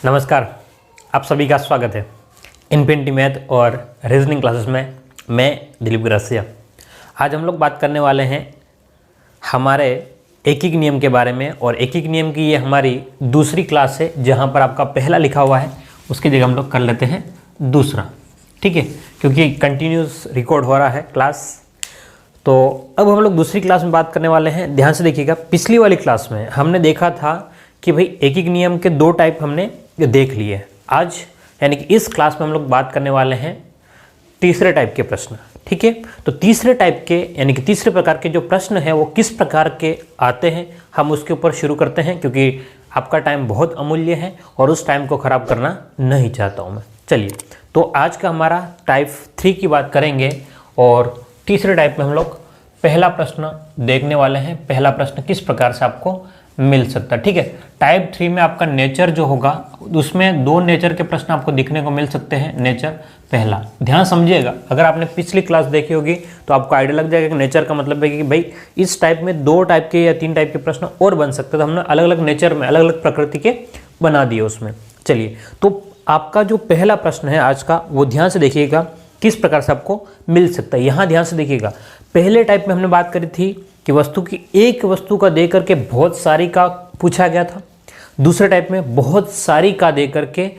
नमस्कार, आप सभी का स्वागत है इनफिनिटी मैथ और रीजनिंग क्लासेस में। मैं दिलीप ग्रसिया। आज हम लोग बात करने वाले हैं हमारे एकीक नियम के बारे में, और एकीक नियम की ये हमारी दूसरी क्लास है। जहाँ पर आपका पहला लिखा हुआ है उसकी जगह हम लोग कर लेते हैं दूसरा, ठीक है, क्योंकि कंटिन्यूस रिकॉर्ड हो रहा है क्लास। तो अब हम लोग दूसरी क्लास में बात करने वाले हैं। ध्यान से देखिएगा, पिछली वाली क्लास में हमने देखा था कि भाई एकीक नियम के दो टाइप हमने देख लिए। आज यानी कि इस क्लास में हम लोग बात करने वाले हैं तीसरे टाइप के प्रश्न, ठीक है। तो तीसरे टाइप के यानी कि तीसरे प्रकार के जो प्रश्न हैं वो किस प्रकार के आते हैं, हम उसके ऊपर शुरू करते हैं, क्योंकि आपका टाइम बहुत अमूल्य है और उस टाइम को ख़राब करना नहीं चाहता हूँ मैं। चलिए, तो आज का हमारा टाइप 3 की बात करेंगे और तीसरे टाइप में हम लोग पहला प्रश्न देखने वाले हैं। पहला प्रश्न किस प्रकार से आपको मिल सकता है, ठीक है। टाइप 3 में आपका नेचर जो होगा उसमें दो नेचर के प्रश्न आपको दिखने को मिल सकते हैं। नेचर पहला, ध्यान समझिएगा, अगर आपने पिछली क्लास देखी होगी तो आपको आइडिया लग जाएगा कि नेचर का मतलब है कि भाई इस टाइप में दो टाइप के या तीन टाइप के प्रश्न और बन सकते हैं। तो हमने अलग अलग नेचर में अलग अलग प्रकृति के बना दिए उसमें। चलिए, तो आपका जो पहला प्रश्न है आज का वो ध्यान से देखिएगा किस प्रकार से आपको मिल सकता है। यहाँ ध्यान से देखिएगा, पहले टाइप में हमने बात करी थी कि वस्तु की एक वस्तु का दे करके बहुत सारी का पूछा गया था। दूसरे टाइप में बहुत सारी का दे करके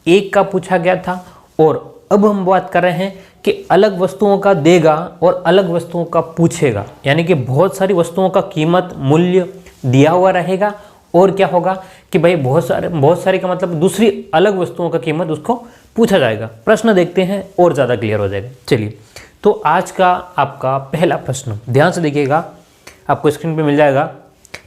एक का पूछा गया था। और अब हम बात कर रहे हैं कि अलग वस्तुओं का देगा और अलग वस्तुओं का पूछेगा, यानी कि बहुत सारी वस्तुओं का कीमत मूल्य दिया हुआ रहेगा और क्या होगा कि भाई बहुत सारी का मतलब दूसरी अलग वस्तुओं का कीमत उसको पूछा जाएगा। प्रश्न देखते हैं और ज़्यादा क्लियर हो जाएगा। चलिए, तो आज का आपका पहला प्रश्न ध्यान से देखिएगा, आपको स्क्रीन पे मिल जाएगा।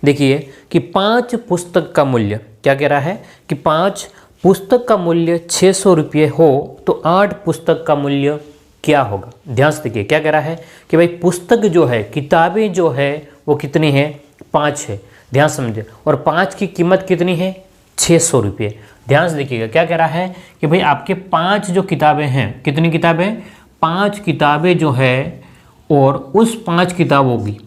देखिए कि 5 पुस्तक का मूल्य क्या कह रहा है कि 5 पुस्तक का मूल्य 600 रुपये हो तो 8 पुस्तक का मूल्य क्या होगा। ध्यान से देखिए क्या कह रहा है कि भाई पुस्तक जो है, किताबें जो है वो कितनी है, 5 है। ध्यान समझे, और 5 की कीमत कितनी है, 600 रुपये। ध्यान से देखिएगा क्या कह रहा है कि भाई आपके 5 जो किताबें हैं, कितनी किताबें, 5 किताबें जो है, और उस 5 किताबों की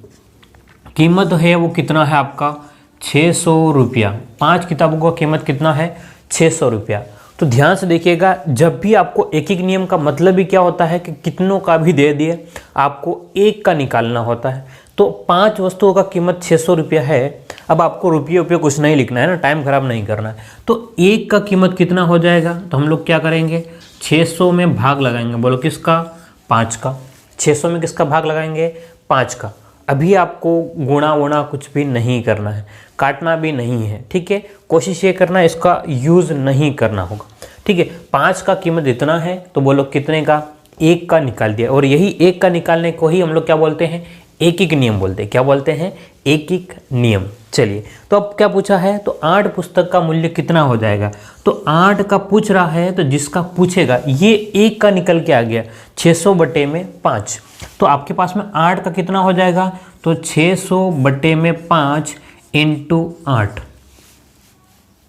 कीमत है वो कितना है आपका, 600 रुपया। 5 किताबों का कीमत कितना है, 600 रुपया। तो ध्यान से देखिएगा, जब भी आपको एकीक नियम का मतलब ही क्या होता है कि कितनों का भी दे दिए आपको एक का निकालना होता है। तो 5 वस्तुओं का कीमत 600 रुपया है। अब आपको रुपये कुछ नहीं लिखना है ना, टाइम खराब नहीं करना है। तो एक का कीमत कितना हो जाएगा, तो हम लोग क्या करेंगे, 600 में भाग लगाएंगे। बोलो किसका, 5 का। 600 में किसका भाग लगाएंगे, 5 का। अभी आपको गुणा वुणा कुछ भी नहीं करना है, काटना भी नहीं है, ठीक है। कोशिश ये करना है इसका यूज़ नहीं करना होगा, ठीक है। 5 का कीमत इतना है तो बोलो कितने का, 1 का निकाल दिया। और यही 1 का निकालने को ही हम लोग क्या बोलते हैं, एकीक नियम बोलते हैं। क्या बोलते हैं, एकीक नियम। चलिए, तो अब क्या पूछा है, तो 8 पुस्तक का मूल्य कितना हो जाएगा। तो 8 का पूछ रहा है, तो जिसका पूछेगा ये 1 का निकल के आ गया, 600 बटे में 5। तो आपके पास में 8 का कितना हो जाएगा, तो 600 बटे में 5 इंटू 8,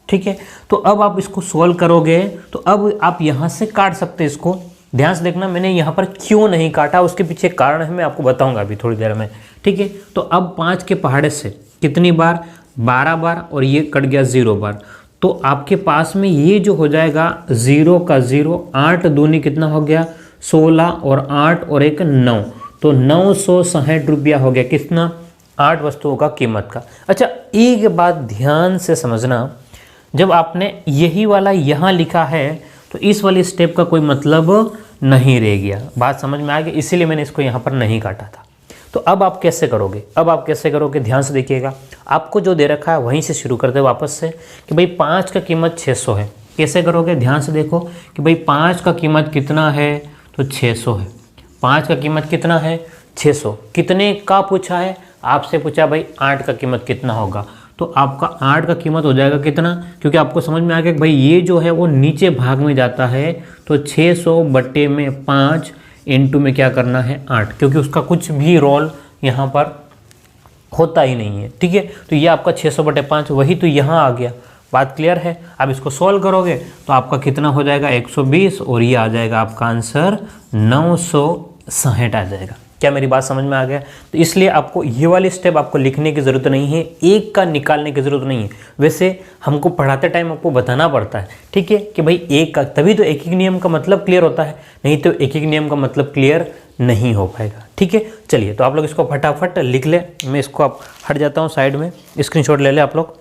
ठीक है। तो अब आप इसको सोल्व करोगे तो अब आप यहाँ से काट सकते हैं इसको। ध्यान से देखना, मैंने यहाँ पर क्यों नहीं काटा, उसके पीछे कारण है, मैं आपको बताऊंगा अभी थोड़ी देर में, ठीक है। तो अब 5 के पहाड़े से कितनी बार, 12 बार, और ये कट गया 0 बार। तो आपके पास में ये जो हो जाएगा 0 का 0, 8 दूनी कितना हो गया, 16, और 8 और 1 9, तो 960 रुपया हो गया। कितना, 8 वस्तुओं का कीमत का। अच्छा, एक बात ध्यान से समझना, जब आपने यही वाला यहाँ लिखा है तो इस वाली स्टेप का कोई मतलब नहीं रह गया। बात समझ में आ गई, इसीलिए मैंने इसको यहाँ पर नहीं काटा था। तो अब आप कैसे करोगे, ध्यान से देखिएगा। आपको जो दे रखा है वहीं से शुरू करते वापस से कि भाई 5 का कीमत 600 है। कैसे करोगे, ध्यान से देखो कि भाई 5 का कीमत कितना है, तो 600 है। 5 का कीमत कितना है, 600। कितने का पूछा है, आपसे पूछा भाई 8 का कीमत कितना होगा। तो आपका 8 का कीमत हो जाएगा कितना, क्योंकि आपको समझ में आ गया कि भाई ये जो है वो नीचे भाग में जाता है। तो 600 बटे में 5 इंटू में क्या करना है, 8, क्योंकि उसका कुछ भी रोल यहाँ पर होता ही नहीं है, ठीक है। तो ये आपका 600 बटे 5 वही तो यहाँ आ गया। बात क्लियर है। अब इसको सॉल्व करोगे तो आपका कितना हो जाएगा, 120, और ये आ जाएगा आपका आंसर 960 आ जाएगा। क्या मेरी बात समझ में आ गया? तो इसलिए आपको ये वाली स्टेप आपको लिखने की ज़रूरत नहीं है, एक का निकालने की ज़रूरत नहीं है। वैसे हमको पढ़ाते टाइम आपको बताना पड़ता है, ठीक है, कि भाई एक का, तभी तो एक नियम का मतलब क्लियर होता है, नहीं तो एक नियम का मतलब क्लियर नहीं हो पाएगा। ठीक है, चलिए तो आप लोग इसको फटाफट लिख ले। मैं इसको आप हट जाता हूँ साइड में, स्क्रीनशॉट ले ले आप लोग।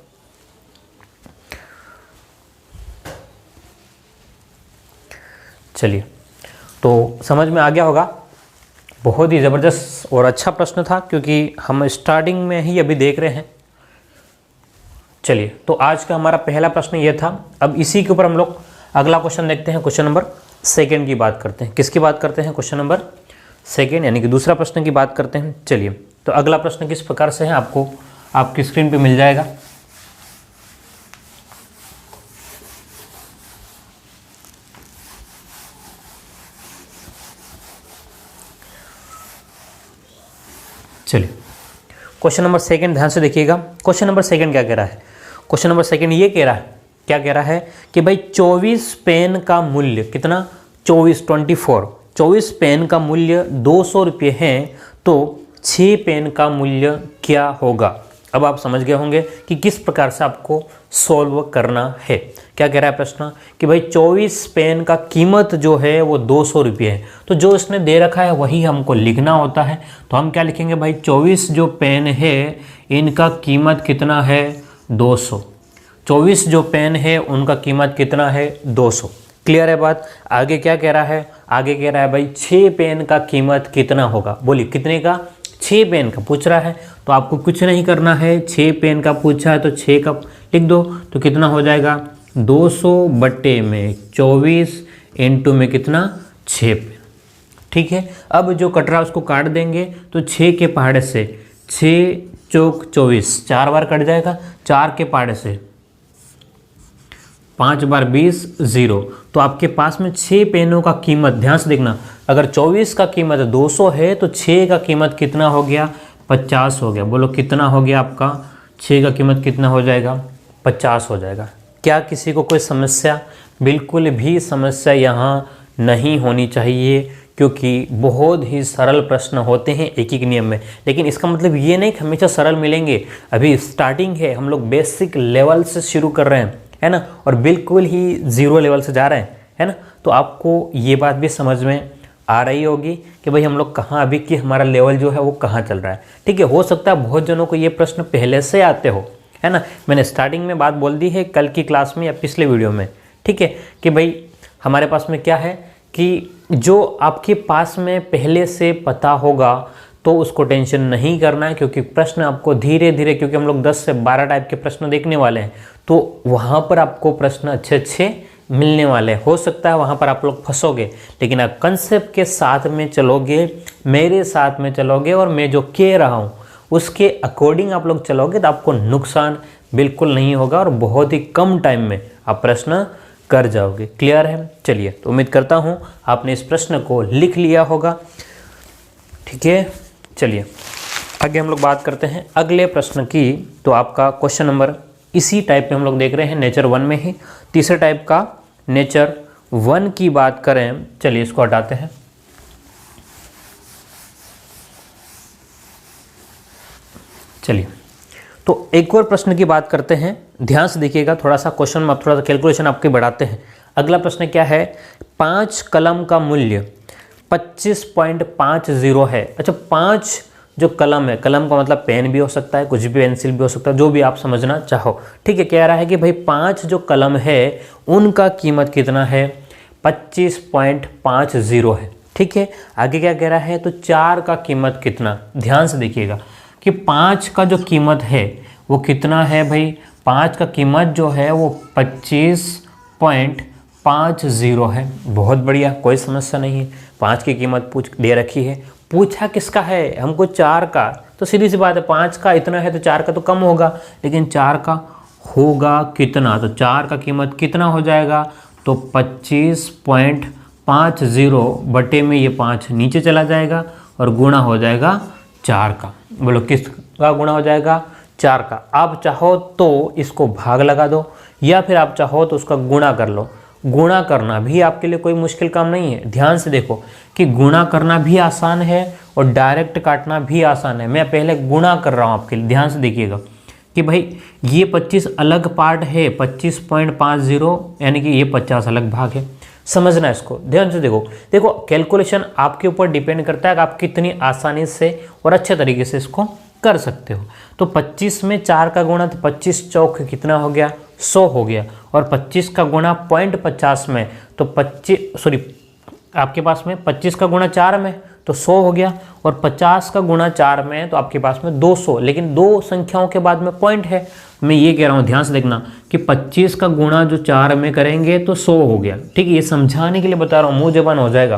चलिए, तो समझ में आ गया होगा। बहुत ही ज़बरदस्त और अच्छा प्रश्न था, क्योंकि हम स्टार्टिंग में ही अभी देख रहे हैं। चलिए, तो आज का हमारा पहला प्रश्न ये था। अब इसी के ऊपर हम लोग अगला क्वेश्चन देखते हैं। क्वेश्चन नंबर 2 की बात करते हैं। किसकी बात करते हैं? क्वेश्चन नंबर 2 यानी कि दूसरा प्रश्न की बात करते हैं। चलिए, तो अगला प्रश्न किस प्रकार से है आपको आपकी स्क्रीन पे मिल जाएगा। चलिए, क्वेश्चन नंबर 2 ध्यान से देखिएगा। क्वेश्चन नंबर 2 क्या कह रहा है? क्वेश्चन नंबर 2 ये कह रहा है, क्या कह रहा है कि भाई 24 पेन का मूल्य कितना? 24 पेन का मूल्य 200 रुपये है, तो 6 पेन का मूल्य क्या होगा? अब आप समझ गए होंगे कि किस प्रकार से आपको सॉल्व करना है। क्या कह रहा है प्रश्न कि भाई 24 पेन का कीमत जो है वो 200 रुपये है, तो जो इसने दे रखा है वही हमको लिखना होता है। तो हम क्या लिखेंगे भाई, 24 जो पेन है इनका कीमत कितना है? 200। 24 जो पेन है उनका कीमत कितना है? 200। क्लियर है बात? आगे क्या कह रहा है? आगे कह रहा है भाई 6 पेन का कीमत कितना होगा? बोलिए कितने का? 6 पेन का पूछ रहा है, तो आपको कुछ नहीं करना है। 6 पेन का पूछा है तो 6 का लिख दो, तो कितना हो जाएगा? 200 बट्टे में 24 इंटू में कितना? 6 पेन। ठीक है, अब जो कट रहा है उसको काट देंगे, तो 6 के पहाड़े से 6 चौक 24, 4 बार कट जाएगा। 4 के पहाड़े से 5 बार 20, 0। तो आपके पास में 6 पेनों का कीमत, ध्यान से देखना, अगर 24 का कीमत 200 है तो 6 का कीमत कितना हो गया? 50 हो गया। बोलो कितना हो गया आपका? 6 का कीमत कितना हो जाएगा? 50 हो जाएगा। क्या किसी को कोई समस्या? बिल्कुल भी समस्या यहाँ नहीं होनी चाहिए, क्योंकि बहुत ही सरल प्रश्न होते हैं एक नियम में। लेकिन इसका मतलब ये नहीं कि हमेशा सरल मिलेंगे। अभी स्टार्टिंग है, हम लोग बेसिक लेवल से शुरू कर रहे हैं, है ना, और बिल्कुल ही 0 लेवल से जा रहे हैं, है ना। तो आपको ये बात भी समझ में आ रही होगी कि भाई हम लोग कहाँ अभी कि हमारा लेवल जो है वो कहाँ चल रहा है। ठीक है, हो सकता है बहुत जनों को ये प्रश्न पहले से आते हो, है ना। मैंने स्टार्टिंग में बात बोल दी है कल की क्लास में या पिछले वीडियो में, ठीक है, कि भाई हमारे पास में क्या है कि जो आपके पास में पहले से पता होगा तो उसको टेंशन नहीं करना है, क्योंकि प्रश्न आपको धीरे धीरे, क्योंकि हम लोग 10 से 12 टाइप के प्रश्न देखने वाले हैं, तो वहाँ पर आपको प्रश्न अच्छे अच्छे मिलने वाले हैं। हो सकता है वहाँ पर आप लोग फंसोगे, लेकिन आप कंसेप्ट के साथ में चलोगे, मेरे साथ में चलोगे और मैं जो कह रहा हूँ उसके अकॉर्डिंग आप लोग चलोगे, तो आपको नुकसान बिल्कुल नहीं होगा और बहुत ही कम टाइम में आप प्रश्न कर जाओगे। क्लियर है? चलिए, तो उम्मीद करता हूँ आपने इस प्रश्न को लिख लिया होगा। ठीक है, चलिए आगे हम लोग बात करते हैं अगले प्रश्न की। तो आपका क्वेश्चन नंबर इसी टाइप में हम लोग देख रहे हैं, नेचर 1 में ही। तीसरे टाइप का नेचर 1 की बात करें, चलिए इसको हटाते हैं। चलिए, तो एक और प्रश्न की बात करते हैं। ध्यान से देखिएगा, थोड़ा सा क्वेश्चन में आप थोड़ा सा कैलकुलेशन आपके बढ़ाते हैं। अगला प्रश्न क्या है? 5 कलम का मूल्य 25.50 है। अच्छा, 5 जो कलम है, कलम का मतलब पेन भी हो सकता है, कुछ भी पेंसिल भी हो सकता है, जो भी आप समझना चाहो। ठीक है, कह रहा है कि भाई 5 जो कलम है उनका कीमत कितना है? 25.50 है। ठीक है, आगे क्या कह रहा है? तो 4 का कीमत कितना? ध्यान से देखिएगा कि 5 का जो कीमत है वो कितना है भाई? 5 का कीमत जो है वो 25.50 है। बहुत बढ़िया, कोई समस्या नहीं है। 5 की कीमत पूछ दे रखी है, पूछा किसका है? हमको 4 का। तो सीधी सी बात है, 5 का इतना है तो 4 का तो कम होगा, लेकिन 4 का होगा कितना? तो 4 का कीमत कितना हो जाएगा? तो 25.50 बटे में ये 5 नीचे चला जाएगा और गुणा हो जाएगा 4 का। बोलो किसका गुणा हो जाएगा? 4 का। आप चाहो तो इसको भाग लगा दो, या फिर आप चाहो तो उसका गुणा कर लो। गुणा करना भी आपके लिए कोई मुश्किल काम नहीं है। ध्यान से देखो कि गुणा करना भी आसान है और डायरेक्ट काटना भी आसान है। मैं पहले गुणा कर रहा हूँ आपके लिए, ध्यान से देखिएगा कि भाई ये 25 अलग पार्ट है, 25.50 यानी कि ये 50 अलग भाग है। समझना इसको, ध्यान से देखो। देखो कैलकुलेशन आपके ऊपर डिपेंड करता है कि आप कितनी आसानी से और अच्छे तरीके से इसको कर सकते हो। तो 25 में 4 का गुणा, तो 25 चौक कितना हो गया, 100 हो गया। और 25 का गुणा 0.50 में, तो 25 आपके पास में 25 का गुणा 4 में तो 100 हो गया। और 50 का गुणा 4 में तो आपके पास में 200, लेकिन दो संख्याओं के बाद में पॉइंट है। मैं ये कह रहा हूँ, ध्यान से देखना कि 25 का गुणा जो 4 में करेंगे तो 100 हो गया। ठीक है, ये समझाने के लिए बता रहा हूँ, मुँह ज़बान हो जाएगा।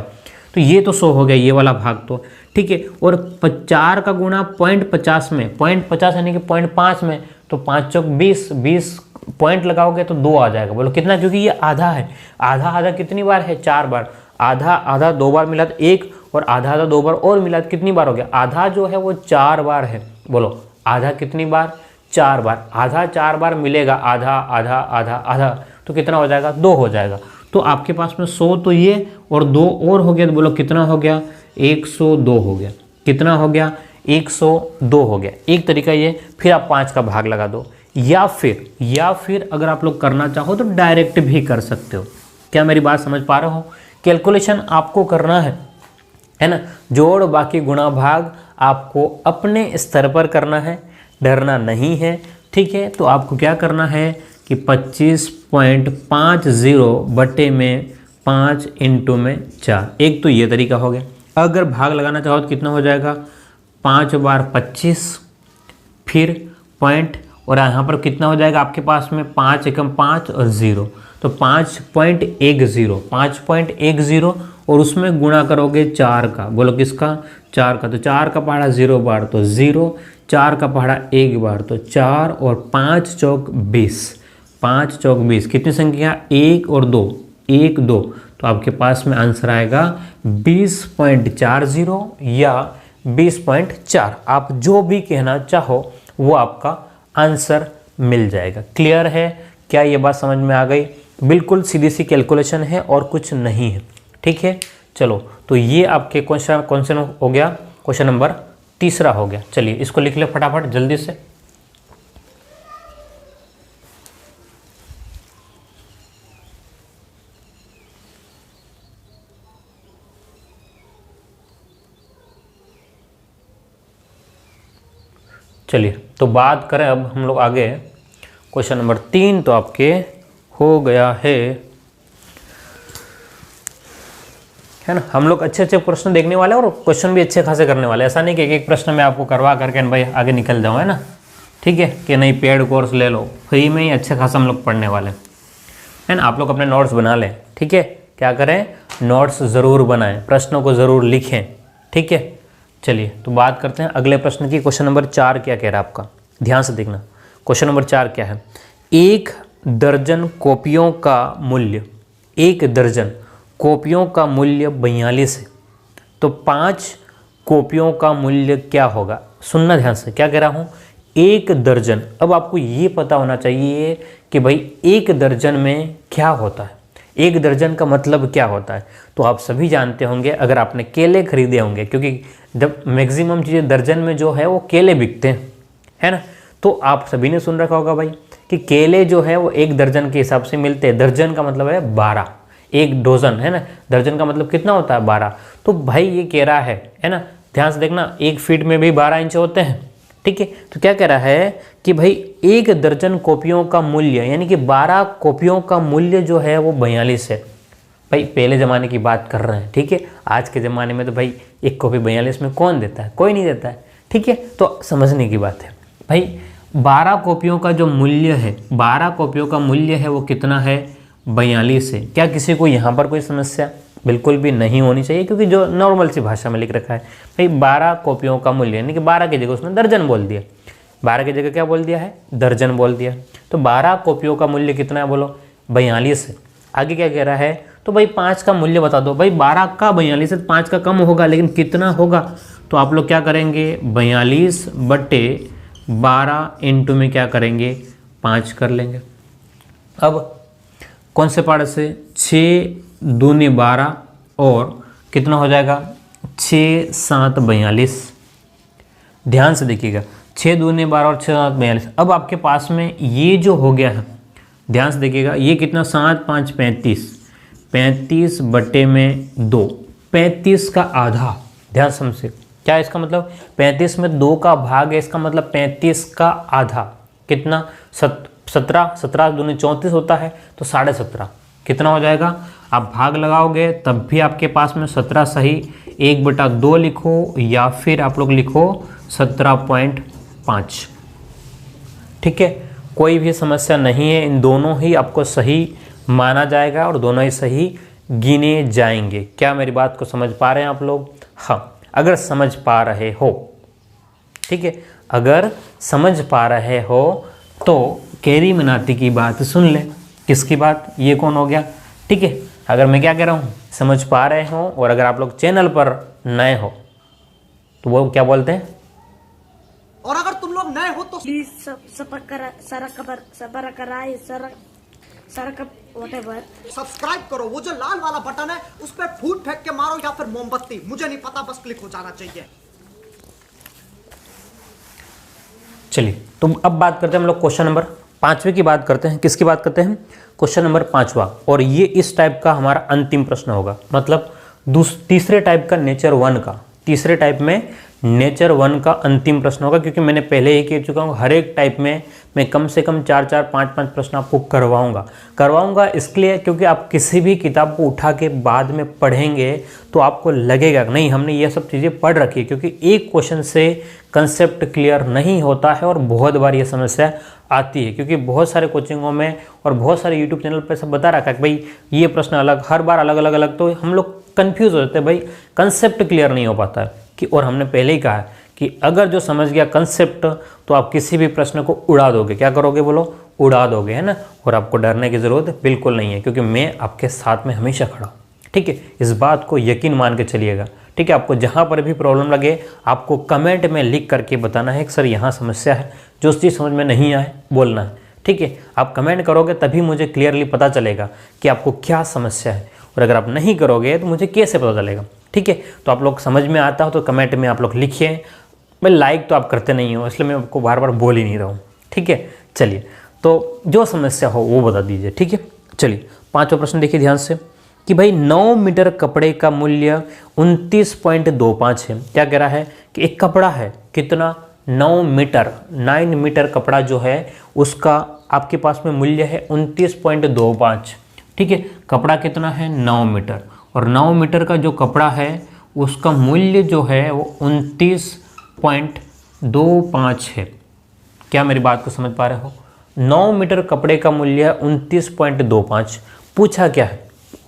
तो ये तो 100 हो गया, ये वाला भाग तो ठीक है। और 4 का गुणा 0.50 में, 0.50 यानी कि 0.5 में, तो 5 चौक 20, 20 पॉइंट लगाओगे तो 2 आ जाएगा। बोलो कितना, क्योंकि ये आधा है। आधा आधा कितनी बार है, 4 बार। आधा आधा 2 बार मिला तो 1, और आधा आधा 2 बार और मिला तो कितनी बार हो गया, आधा जो है वो 4 बार है। बोलो आधा कितनी बार, 4 बार। आधा 4 बार मिलेगा, आधा आधा आधा आधा, तो कितना हो जाएगा, 2 हो जाएगा। तो आपके पास में 100 तो ये और 2 और हो गया, तो बोलो कितना हो गया, 102 हो गया। कितना हो गया, 102 हो गया। एक तरीका ये, फिर आप 5 का भाग लगा दो, या फिर अगर आप लोग करना चाहो तो डायरेक्ट भी कर सकते हो। क्या मेरी बात समझ पा रहे हो? कैलकुलेशन आपको करना है ना, जोड़ बाकी गुणा भाग आपको अपने स्तर पर करना है, डरना नहीं है। ठीक है, तो आपको क्या करना है कि 25.50 बटे में 5 इंटू में 4, एक तो ये तरीका हो गया। अगर भाग लगाना चाहो तो कितना हो जाएगा, 5 बार 25, फिर पॉइंट, और यहाँ पर कितना हो जाएगा आपके पास में 5 एकम 5 और 0, तो 5.10, 5.10 और उसमें गुणा करोगे 4 का। बोलो किसका, 4 का। तो 4 का पहाड़ा 0 बार तो 0, 4 का पहाड़ा 1 बार तो 4, और 5 चौक 20, 5 चौक 20 कितनी संख्या, 1 और 2, 1 2, तो आपके पास में आंसर आएगा 20.40 या 20.4। आप जो भी कहना चाहो वो आपका आंसर मिल जाएगा। क्लियर है? क्या ये बात समझ में आ गई? बिल्कुल सीधी सी कैलकुलेशन है और कुछ नहीं है। ठीक है, चलो तो ये आपके क्वेश्चन हो गया, क्वेश्चन नंबर 3 हो गया। चलिए इसको लिख ले फटाफट जल्दी से। चलिए तो बात करें अब हम लोग आगे, क्वेश्चन नंबर 3 तो आपके हो गया है ना। हम लोग अच्छे अच्छे प्रश्न देखने वाले हैं और क्वेश्चन भी अच्छे खासे करने वाले हैं। ऐसा नहीं कि एक प्रश्न में आपको करवा करके भाई आगे निकल जाओ, है ना। ठीक है, कि नहीं पेड कोर्स ले लो, फ्री में ही अच्छे खासा हम लोग पढ़ने वाले हैं ना। आप लोग अपने नोट्स बना लें। ठीक है, क्या करें, नोट्स ज़रूर बनाएं, प्रश्नों को ज़रूर लिखें। ठीक है, चलिए तो बात करते हैं अगले प्रश्न की। क्वेश्चन नंबर 4 क्या कह रहा है आपका, ध्यान से देखना। क्वेश्चन नंबर 4 क्या है, 1 दर्जन कॉपियों का मूल्य, 1 दर्जन कॉपियों का मूल्य 42 है, तो 5 कॉपियों का मूल्य क्या होगा। सुनना ध्यान से, क्या कह रहा हूँ, 1 दर्जन। अब आपको ये पता होना चाहिए कि भाई 1 दर्जन में क्या होता है, 1 दर्जन का मतलब क्या होता है। तो आप सभी जानते होंगे अगर आपने केले खरीदे होंगे, क्योंकि जब मैक्सिमम चीज़ें दर्जन में जो है वो केले बिकते हैं, है ना। तो आप सभी ने सुन रखा होगा भाई कि केले जो है वो 1 दर्जन के हिसाब से मिलते हैं। दर्जन का मतलब है 12, 1 डोजन, है ना। दर्जन का मतलब कितना होता है, 12। तो भाई ये कह रहा है ना, ध्यान से देखना, 1 फीट में भी 12 इंच होते हैं। ठीक है, तो क्या कह रहा है कि भाई 1 दर्जन कॉपियों का मूल्य, यानी कि 12 कॉपियों का मूल्य जो है वो 42 है। भाई पहले ज़माने की बात कर रहे हैं। ठीक है, आज के ज़माने में तो भाई 1 कॉपी 42 में कौन देता है, कोई नहीं देता है। ठीक है, तो समझने की बात है भाई, 12 कॉपियों का जो मूल्य है, 12 कॉपियों का मूल्य है वो कितना है, 42 है। क्या किसी को यहाँ पर कोई समस्या बिल्कुल भी नहीं होनी चाहिए, क्योंकि जो नॉर्मल सी भाषा में लिख रखा है भाई 12 कॉपियों का मूल्य, यानी कि 12 की जगह उसने दर्जन बोल दिया, 12 की जगह क्या बोल दिया है, दर्जन बोल दिया। तो 12 कॉपियों का मूल्य कितना है, बोलो 42 है। आगे क्या कह रहा है, तो भाई 5 का मूल्य बता दो। भाई 12 का 42 है, 5 का कम होगा, लेकिन कितना होगा, तो आप लोग क्या करेंगे, 42 बटे 12 इंटू में क्या करेंगे, 5 कर लेंगे। अब कौन से पार्ट से, 6 दूनी 12 और कितना हो जाएगा 6 7 42। ध्यान से देखिएगा 6 दूनी 12 और 6 7 42। अब आपके पास में ये जो हो गया है, ध्यान से देखिएगा ये कितना 7 5 35, 35 बटे में 2, 35 का आधा। ध्यान समझे क्या है इसका मतलब, 35 में 2 का भाग है, इसका मतलब 35 का आधा कितना 17, 17 दूनी 34 होता है तो 17.5 कितना हो जाएगा। आप भाग लगाओगे तब भी आपके पास में 17 सही, 1/2 लिखो या फिर आप लोग लिखो 17.5। ठीक है, कोई भी समस्या नहीं है, इन दोनों ही आपको सही माना जाएगा और दोनों ही सही गिने जाएंगे। क्या मेरी बात को समझ पा रहे हैं आप लोग? हाँ, अगर समझ पा रहे हो, ठीक है, अगर समझ पा रहे हो तो कैरी मनाती की बात सुन ले। किसकी बात? ये कौन हो गया? ठीक है, अगर मैं क्या कह रहा हूँ समझ पा रहे हो, और अगर आप लोग चैनल पर नए हो तो वो क्या बोलते हैं, और अगर तुम लोग नए हो तो प्लीज सब्सक्राइब करो। वो जो लाल वाला बटन है उस पर फूट फेंक के मारो या फिर मोमबत्ती, मुझे नहीं पता, बस क्लिक हो जाना चाहिए। चलिए तो अब बात करते हैं हम लोग क्वेश्चन नंबर 5वें की बात करते हैं। किसकी बात करते हैं? क्वेश्चन नंबर 5वां, और ये इस टाइप का हमारा अंतिम प्रश्न होगा, मतलब तीसरे टाइप का नेचर 1 का, तीसरे टाइप में नेचर 1 का अंतिम प्रश्न होगा, क्योंकि मैंने पहले ही कह चुका हूँ हर एक टाइप में मैं कम से कम 4-4 5-5 प्रश्न आपको करवाऊंगा इसलिए क्योंकि आप किसी भी किताब को उठा के बाद में पढ़ेंगे तो आपको लगेगा नहीं हमने ये सब चीज़ें पढ़ रखी है, क्योंकि एक क्वेश्चन से कंसेप्ट क्लियर नहीं होता है और बहुत बार ये समस्या आती है, क्योंकि बहुत सारे कोचिंगों में और बहुत सारे यूट्यूब चैनल पर सब बता रखा है कि भाई ये प्रश्न अलग, हर बार अलग अलग अलग, तो हम लोग कन्फ्यूज़ हो जाते हैं, भाई कंसेप्ट क्लियर नहीं हो पाता है कि, और हमने पहले ही कहा है कि अगर जो समझ गया कंसेप्ट तो आप किसी भी प्रश्न को उड़ा दोगे। क्या करोगे बोलो? उड़ा दोगे, है ना। और आपको डरने की ज़रूरत बिल्कुल नहीं है, क्योंकि मैं आपके साथ में हमेशा खड़ा हूँ। ठीक है, इस बात को यकीन मान के चलिएगा। ठीक है, आपको जहाँ पर भी प्रॉब्लम लगे आपको कमेंट में लिख करके बताना है कि सर यहाँ समस्या है, जो चीज़ समझ में नहीं आए बोलना है। ठीक है, आप कमेंट करोगे तभी मुझे क्लियरली पता चलेगा कि आपको क्या समस्या है, और अगर आप नहीं करोगे तो मुझे कैसे पता चलेगा। ठीक है, तो आप लोग समझ में आता हो तो कमेंट में आप लोग लिखिए। मैं लाइक तो आप करते नहीं हो, इसलिए मैं आपको बार बार बोल ही नहीं रहा हूँ। ठीक है, चलिए तो जो समस्या हो वो बता दीजिए। ठीक है, चलिए 5वां प्रश्न देखिए ध्यान से कि भाई 9 मीटर कपड़े का मूल्य 29.25 है। क्या कह रहा है कि एक कपड़ा है कितना 9 मीटर कपड़ा जो है उसका आपके पास में मूल्य है 29.25। ठीक है, कपड़ा कितना है 9 मीटर, और 9 मीटर का जो कपड़ा है उसका मूल्य जो है वो 29.25 है। क्या मेरी बात को समझ पा रहे हो? 9 मीटर कपड़े का मूल्य है 29.25।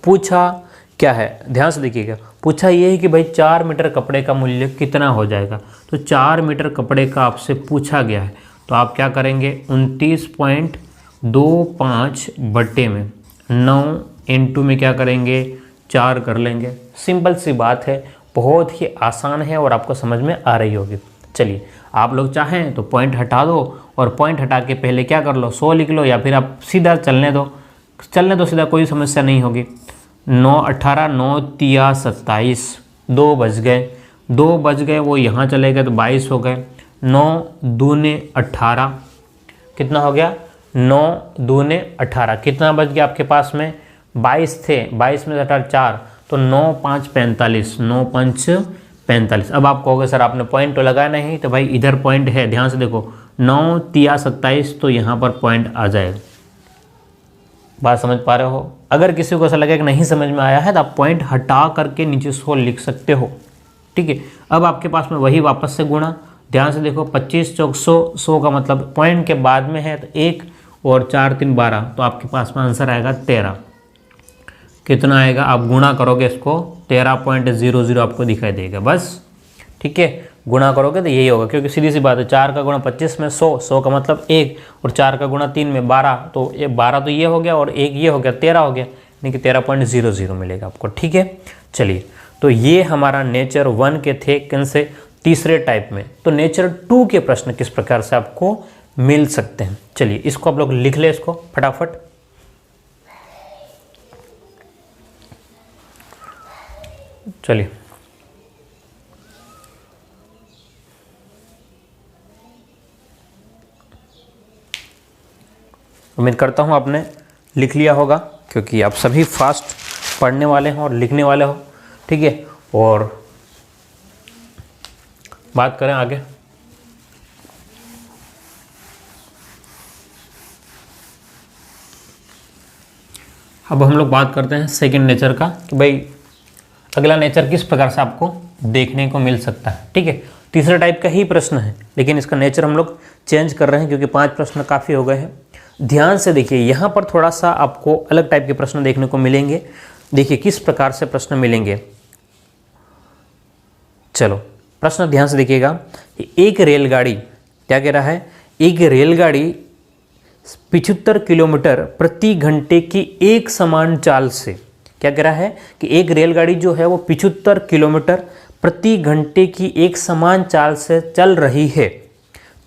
पूछा क्या है ध्यान से देखिएगा, पूछा ये है कि भाई 4 मीटर कपड़े का मूल्य कितना हो जाएगा। तो 4 मीटर कपड़े का आपसे पूछा गया है, तो आप क्या करेंगे 29.25 बटे में 9 इंटू में क्या करेंगे 4 कर लेंगे। सिंपल सी बात है, बहुत ही आसान है और आपको समझ में आ रही होगी। चलिए आप लोग चाहें तो पॉइंट हटा दो, और पॉइंट हटा के पहले क्या कर लो 100 लिख लो, या फिर आप सीधा चलने दो सीधा, कोई समस्या नहीं होगी। 9 18 9 3 27, 2 बज गए वो यहाँ चले गए तो 22 हो गए। 9 दूने 18 कितना हो गया 9 दूने 18 कितना बच गया आपके पास में 22 थे, 22 में 18 4, तो 9 5 45, 9 5 45। अब आप कहोगे सर आपने पॉइंट तो लगाया नहीं, तो भाई इधर पॉइंट है, ध्यान से देखो 9 3 27, तो यहाँ पर पॉइंट आ जाएगा। बात समझ पा रहे हो? अगर किसी को ऐसा लगे कि नहीं समझ में आया है तो आप पॉइंट हटा करके नीचे 100 लिख सकते हो। ठीक है, अब आपके पास में वही वापस से गुणा, ध्यान से देखो 25 चौक 100, 100 का मतलब पॉइंट के बाद में है तो 1 और 4 3 12, तो आपके पास में आंसर आएगा 13। कितना आएगा आप गुणा करोगे इसको 13.00 आपको दिखाई देगा बस। ठीक है, गुणा करोगे तो यही होगा, क्योंकि सीधी सी बात है 4 का गुणा 25 में 100, 100 का मतलब 1, और 4 का गुणा 3 में 12, तो ये 12 तो ये हो गया और 1 ये हो गया 13 हो गया, यानी कि 13.00 मिलेगा आपको। ठीक है, चलिए तो ये हमारा नेचर 1 के थे, किन से तीसरे टाइप में। तो नेचर 2 के प्रश्न किस प्रकार से आपको मिल सकते हैं, चलिए इसको आप लोग लिख ले इसको फटाफट। चलिए, उम्मीद करता हूँ आपने लिख लिया होगा, क्योंकि आप सभी फास्ट पढ़ने वाले हैं और लिखने वाले हो। ठीक है, और बात करें आगे। अब हम लोग बात करते हैं सेकंड नेचर का, कि भाई अगला नेचर किस प्रकार से आपको देखने को मिल सकता है। ठीक है, तीसरे टाइप का ही प्रश्न है, लेकिन इसका नेचर हम लोग चेंज कर रहे हैं क्योंकि 5 प्रश्न काफ़ी हो गए हैं। ध्यान से देखिए, यहाँ पर थोड़ा सा आपको अलग टाइप के प्रश्न देखने को मिलेंगे। देखिए किस प्रकार से प्रश्न मिलेंगे। चलो प्रश्न ध्यान से देखिएगा। एक रेलगाड़ी, क्या कह रहा है, एक रेलगाड़ी 75 किलोमीटर प्रति घंटे की एक समान चाल से, क्या कह रहा है कि एक रेलगाड़ी जो है वो 75 किलोमीटर प्रति घंटे की एक समान चाल से चल रही है,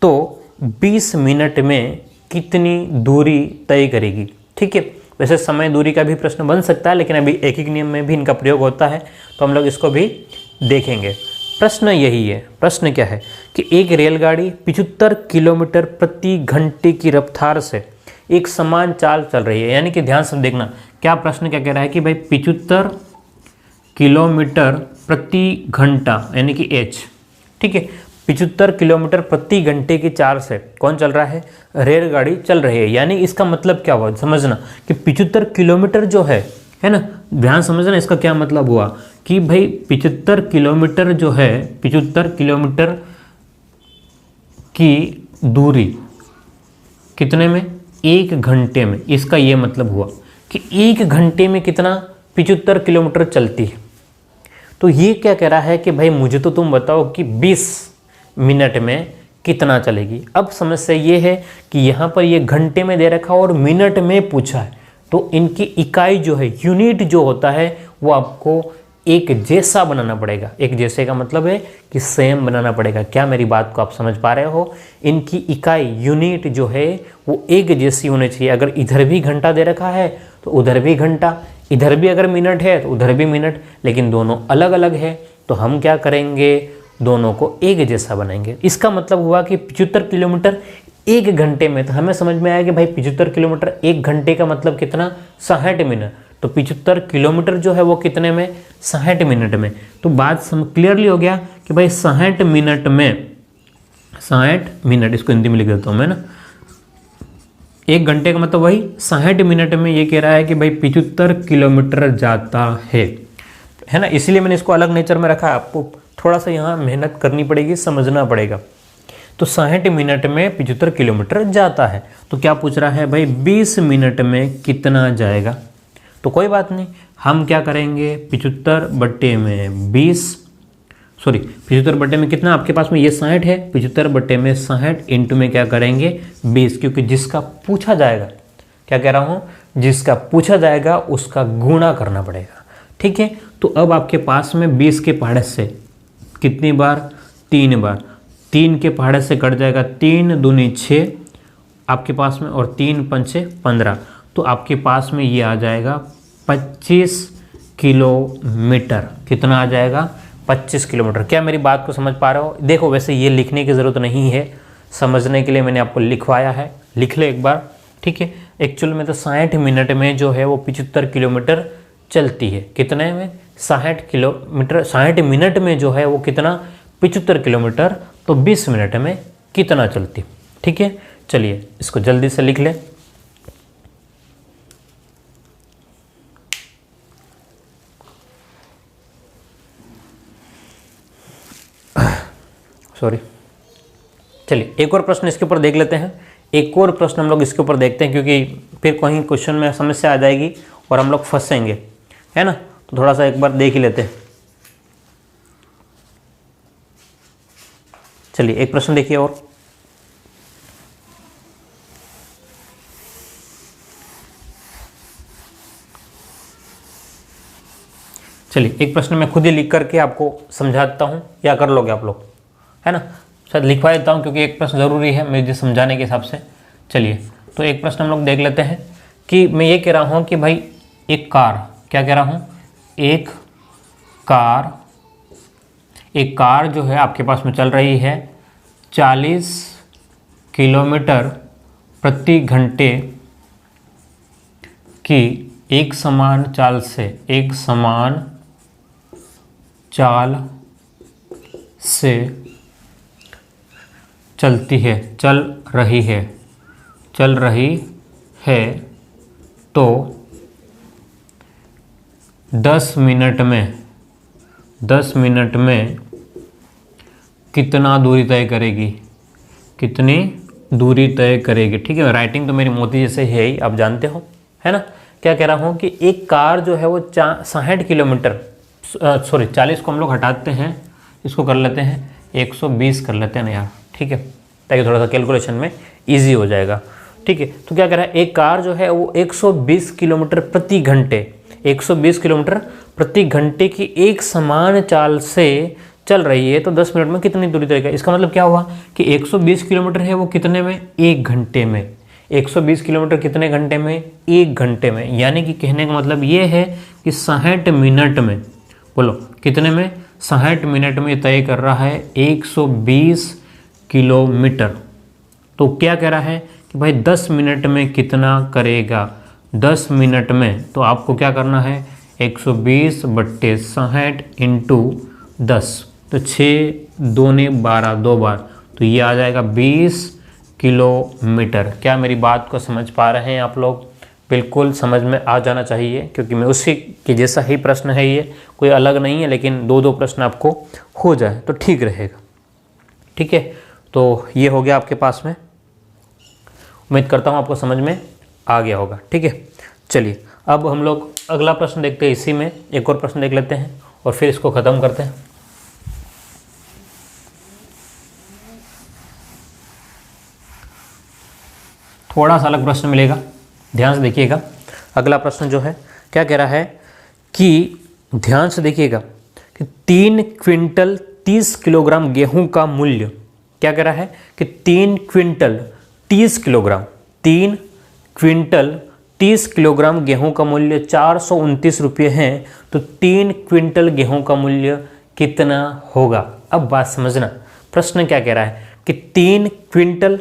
तो 20 मिनट में कितनी दूरी तय करेगी। ठीक है, वैसे समय दूरी का भी प्रश्न बन सकता है, लेकिन अभी एकीक नियम में भी इनका प्रयोग होता है, तो हम लोग इसको भी देखेंगे। प्रश्न यही है, प्रश्न क्या है कि एक रेलगाड़ी 75 किलोमीटर प्रति घंटे की रफ्तार से एक समान चाल चल रही है। यानी कि ध्यान से देखना, क्या प्रश्न क्या कह रहा है कि भाई 75 किलोमीटर प्रति घंटा यानी कि एच। ठीक है, 75 किलोमीटर प्रति घंटे की चाल से कौन चल रहा है, रेलगाड़ी चल रही है। यानी इसका मतलब क्या हुआ, समझना कि 75 किलोमीटर जो है ना, ध्यान समझना इसका क्या मतलब हुआ कि भाई 75 किलोमीटर जो है, 75 किलोमीटर की दूरी कितने में, 1 घंटे में। इसका ये मतलब हुआ कि 1 घंटे में कितना 75 किलोमीटर चलती है। तो ये क्या कह रहा है कि भाई मुझे तो तुम बताओ कि 20 मिनट में कितना चलेगी। अब समस्या ये है कि यहाँ पर ये घंटे में दे रखा और मिनट में पूछा है, तो इनकी इकाई जो है, यूनिट जो होता है, वो आपको एक जैसा बनाना पड़ेगा। एक जैसे का मतलब है कि सेम बनाना पड़ेगा। क्या मेरी बात को आप समझ पा रहे हो? इनकी इकाई यूनिट जो है वो एक जैसी होनी चाहिए। अगर इधर भी घंटा दे रखा है तो उधर भी घंटा, इधर भी अगर मिनट है तो उधर भी मिनट, लेकिन दोनों अलग अलग है, तो हम क्या करेंगे, दोनों को एक जैसा बनाएंगे। इसका मतलब हुआ कि 75 किलोमीटर 1 घंटे में, तो हमें समझ में आया कि भाई 75 किलोमीटर 1 घंटे का मतलब कितना, 60 मिनट। तो 75 किलोमीटर जो है वो कितने में, 60 मिनट में। तो बात क्लियरली हो गया कि भाई 60 मिनट में, 60 मिनट, इसको हिंदी में लिख देता हूँ मैं ना, 1 घंटे का मतलब वही 60 मिनट में ये कह रहा है कि भाई 75 किलोमीटर जाता है ना। इसीलिए मैंने इसको अलग नेचर में रखा है। आपको थोड़ा सा यहाँ मेहनत करनी पड़ेगी, समझना पड़ेगा। तो 60 मिनट में 75 किलोमीटर जाता है। तो क्या पूछ रहा है भाई 20 मिनट में कितना जाएगा। तो कोई बात नहीं, हम क्या करेंगे, 75 बट्टे में 20, सॉरी 75 बट्टे में कितना, आपके पास में ये 60 है, 75 बट्टे में 60 इंटू में क्या करेंगे 20, क्योंकि जिसका पूछा जाएगा, क्या कह रहा हूँ, जिसका पूछा जाएगा उसका गुणा करना पड़ेगा। ठीक है, तो अब आपके पास में 20 के पहाड़े से कितनी बार, 3 बार, 3 के पहाड़े से कट जाएगा 3 दूनी 6 आपके पास में, और 3 पंचे 15, तो आपके पास में ये आ जाएगा 25 किलोमीटर। कितना आ जाएगा, 25 किलोमीटर। क्या मेरी बात को समझ पा रहे हो? देखो वैसे ये लिखने की ज़रूरत नहीं है, समझने के लिए मैंने आपको लिखवाया है, लिख ले एक बार। ठीक है, एक्चुअल में तो 60 मिनट में जो है वो 75 किलोमीटर चलती है। कितने में, 60 किलोमीटर, 60 मिनट में जो है वो कितना, 75 किलोमीटर, तो 20 मिनट में कितना चलती। ठीक है, चलिए इसको जल्दी से लिख ले। सॉरी, चलिए एक और प्रश्न इसके ऊपर देख लेते हैं। एक और प्रश्न हम लोग इसके ऊपर देखते हैं, क्योंकि फिर कहीं क्वेश्चन में समस्या आ जाएगी और हम लोग फंसेंगे, है ना। तो थोड़ा सा एक बार देख ही लेते हैं। चलिए एक प्रश्न देखिए और, चलिए एक प्रश्न मैं खुद ही लिख करके आपको समझा देता हूँ, या कर लोगे आप लोग, है ना। शायद लिखवा देता हूँ क्योंकि एक प्रश्न ज़रूरी है मुझे समझाने के हिसाब से। चलिए तो एक प्रश्न हम लोग देख लेते हैं कि मैं ये कह रहा हूँ कि भाई एक कार, क्या कह रहा हूँ, एक एक कार जो है आपके पास में चल रही है 40 किलोमीटर प्रति घंटे की एक समान चाल से चल रही है तो 10 मिनट में कितना दूरी तय करेगी, ठीक है। राइटिंग तो मेरी मोती जैसे ही है ही, आप जानते हो, है ना। क्या कह रहा हूँ कि एक कार जो है वो 60 किलोमीटर 40 को हम लोग हटाते हैं, इसको कर लेते हैं 120 कर लेते हैं ना यार, ठीक है, ताकि थोड़ा सा कैलकुलेशन में इजी हो जाएगा, ठीक है। तो क्या कह रहा है, एक कार जो है वो 120 किलोमीटर प्रति घंटे की एक समान चाल से चल रही है तो 10 मिनट में कितनी दूरी तय करेगी। इसका मतलब क्या हुआ कि 120 किलोमीटर है वो कितने में, 1 घंटे में। 120 किलोमीटर कितने घंटे में, 1 घंटे में। यानी कि कहने का मतलब ये है कि 60 मिनट में, बोलो कितने में, 60 मिनट में तय कर रहा है 120 किलोमीटर। तो क्या कह रहा है कि भाई 10 मिनट में कितना करेगा, 10 मिनट में तो आपको क्या करना है, 120/60 इंटू 10, तो 6 दूने 12, 2 बार, तो ये आ जाएगा 20 किलोमीटर। क्या मेरी बात को समझ पा रहे हैं आप लोग? बिल्कुल समझ में आ जाना चाहिए, क्योंकि मैं उसी के जैसा ही प्रश्न है ये, कोई अलग नहीं है, लेकिन 2-2 प्रश्न आपको हो जाए तो ठीक रहेगा, ठीक है। तो ये हो गया आपके पास में, उम्मीद करता हूँ आपको समझ में आ गया होगा, ठीक है। चलिए अब हम लोग अगला प्रश्न देखते हैं, इसी में एक और प्रश्न देख लेते हैं और फिर इसको ख़त्म करते हैं। थोड़ा सा अलग प्रश्न मिलेगा, ध्यान से देखिएगा। अगला प्रश्न जो है क्या कह रहा है कि ध्यान से देखिएगा कि 3 क्विंटल 30 किलोग्राम गेहूं का मूल्य, क्या कह रहा है कि 3 क्विंटल 30 किलोग्राम गेहूं का मूल्य 429 रुपये है, तो 3 क्विंटल गेहूं का मूल्य कितना होगा। अब बात समझना, प्रश्न क्या कह रहा है कि 3 क्विंटल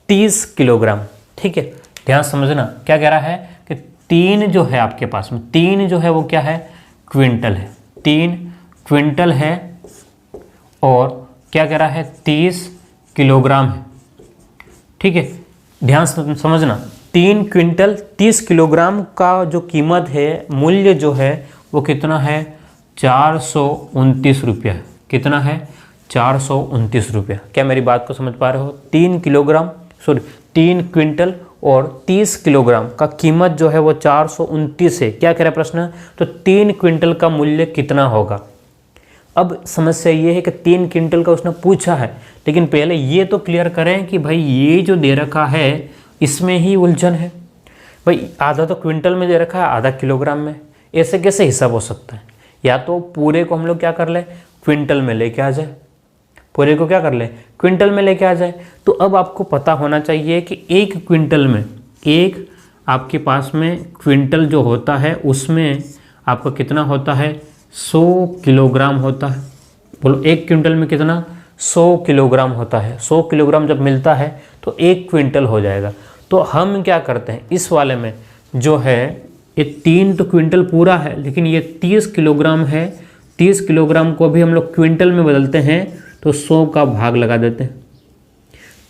30 किलोग्राम, ठीक है। ध्यान समझना, क्या कह रहा है कि 3 जो है आपके पास में, 3 जो है वो क्या है, क्विंटल है, 3 क्विंटल है, और क्या कह रहा है 30 किलोग्राम है, ठीक है। ध्यान से समझना, 3 क्विंटल 30 किलोग्राम का जो कीमत है, मूल्य जो है वो कितना है, 429 रुपया। कितना है, 429 रुपया। क्या मेरी बात को समझ पा रहे हो? 3 क्विंटल और 30 किलोग्राम का कीमत जो है वो 429 है। क्या कह रहा है प्रश्न, तो 3 क्विंटल का मूल्य कितना होगा। अब समस्या ये है कि 3 क्विंटल का उसने पूछा है, लेकिन पहले ये तो क्लियर करें कि भाई ये जो दे रखा है इसमें ही उलझन है। भाई आधा तो क्विंटल में दे रखा है, आधा किलोग्राम में, ऐसे कैसे हिसाब हो सकता है। या तो पूरे को हम लोग क्या कर ले, क्विंटल में लेके आ जाए, पूरे को क्या कर ले, क्विंटल में लेके आ जाए। तो अब आपको पता होना चाहिए कि 1 क्विंटल में, एक आपके पास में क्विंटल जो होता है उसमें आपका कितना होता है, 100 किलोग्राम होता है। बोलो 1 क्विंटल में कितना, 100 किलोग्राम होता है। 100 किलोग्राम जब मिलता है तो 1 क्विंटल हो जाएगा। तो हम क्या करते हैं इस वाले में, जो है ये 3 तो क्विंटल पूरा है, लेकिन ये 30 किलोग्राम है। 30 किलोग्राम को भी हम लोग क्विंटल में बदलते हैं तो 100 का भाग लगा देते हैं।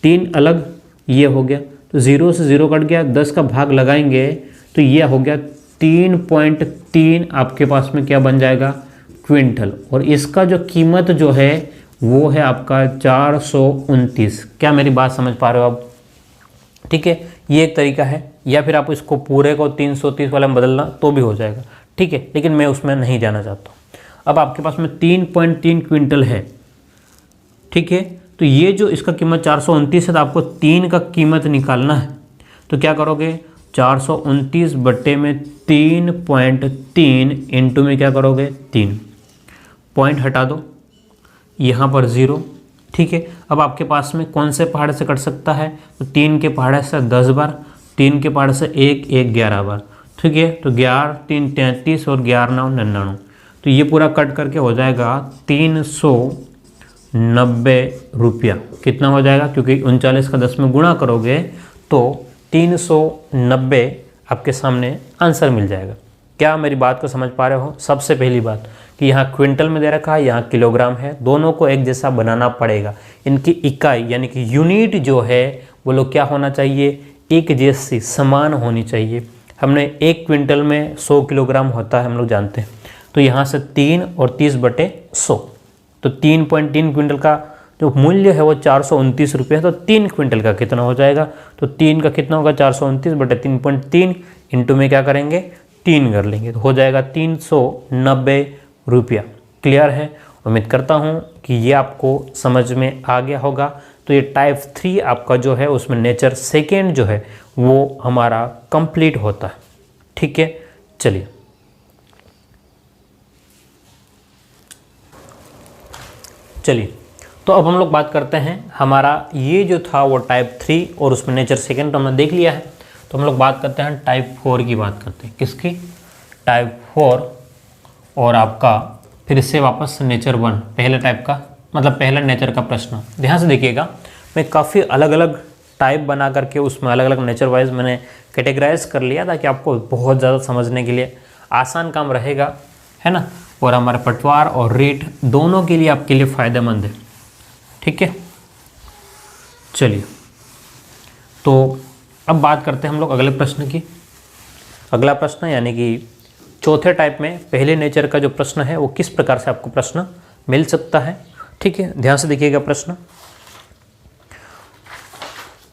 3 अलग ये हो गया, तो 0 से 0 कट गया, 10 का भाग लगाएंगे तो ये हो गया 3.3 आपके पास में क्या बन जाएगा, क्विंटल। और इसका जो कीमत जो है वो है आपका 429। क्या मेरी बात समझ पा रहे हो आप? ठीक है, ये एक तरीका है। या फिर आप इसको पूरे को 330 वाला में बदलना तो भी हो जाएगा, ठीक है, लेकिन मैं उसमें नहीं जाना चाहता हूँ। अब आपके पास में 3.3 क्विंटल है, ठीक है। तो ये जो इसका कीमत 429 है, तो आपको 3 का कीमत निकालना है। तो क्या करोगे, 429 बट्टे में 3.3 इंटू में क्या करोगे, 3 पॉइंट हटा दो, यहाँ पर 0, ठीक है। अब आपके पास में कौन से पहाड़ से कट सकता है, तो 3 के पहाड़ से 10 बार, 3 के पहाड़ से 1 11 बार, ठीक है। तो 11 3 33 और 11 9 99, तो तो ये पूरा कट करके हो जाएगा 390 रुपया। कितना हो जाएगा, क्योंकि 39 का 10 में गुणा करोगे तो 390 आपके सामने आंसर मिल जाएगा। क्या मेरी बात को समझ पा रहे हो? सबसे पहली बात कि यहाँ क्विंटल में दे रखा है, यहाँ किलोग्राम है, दोनों को एक जैसा बनाना पड़ेगा। इनकी इकाई यानी कि यूनिट जो है वो लोग क्या होना चाहिए, एक जैसी समान होनी चाहिए। हमने 1 क्विंटल में 100 किलोग्राम होता है, हम लोग जानते हैं। तो यहाँ से 3 और 30/100, तो 3.3 क्विंटल का जो मूल्य है वो 429 रुपये है। तो 3 क्विंटल का कितना हो जाएगा, तो 3 का कितना होगा, 429/3.3 इंटू में क्या करेंगे, 3 कर लेंगे, तो हो जाएगा 390 रुपया। क्लियर है? उम्मीद करता हूँ कि ये आपको समझ में आ गया होगा। तो ये टाइप 3 आपका जो है उसमें नेचर सेकेंड जो है वो हमारा कंप्लीट होता है। ठीक है, चलिए तो अब हम लोग बात करते हैं, हमारा ये जो था वो टाइप 3 और उसमें नेचर सेकेंड तो हमने देख लिया है। तो हम लोग बात करते हैं टाइप 4 की बात करते हैं। किसकी? टाइप 4 और आपका फिर से वापस नेचर 1, पहले टाइप का मतलब पहला नेचर का प्रश्न। ध्यान से देखिएगा, मैं काफ़ी अलग अलग टाइप बना करके उसमें अलग अलग नेचर वाइज मैंने कैटेगराइज कर लिया ताकि आपको बहुत ज़्यादा समझने के लिए आसान काम रहेगा, है ना। और हमारे पटवार और रीट दोनों के लिए आपके लिए फ़ायदेमंद है। ठीक है, चलिए तो अब बात करते हैं हम लोग अगले प्रश्न की। अगला प्रश्न यानी कि चौथे टाइप में पहले नेचर का जो प्रश्न है वो किस प्रकार से आपको प्रश्न मिल सकता है। ठीक है, ध्यान से देखिएगा प्रश्न।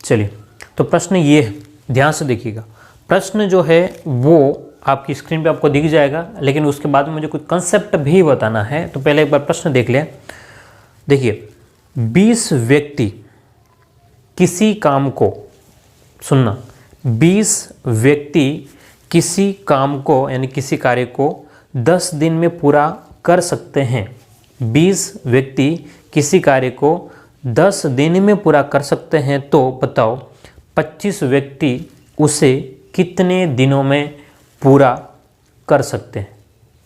चलिए तो प्रश्न ये है, ध्यान से देखिएगा। प्रश्न जो है वो आपकी स्क्रीन पे आपको दिख जाएगा, लेकिन उसके बाद में मुझे कुछ कंसेप्ट भी बताना है। तो पहले एक बार प्रश्न देख लें। देखिए, 20 व्यक्ति किसी काम को, सुनना, 20 व्यक्ति किसी काम को यानी किसी कार्य को 10 दिन में पूरा कर सकते हैं। 20 व्यक्ति किसी कार्य को 10 दिन में पूरा कर सकते हैं, तो बताओ 25 व्यक्ति उसे कितने दिनों में पूरा कर सकते हैं।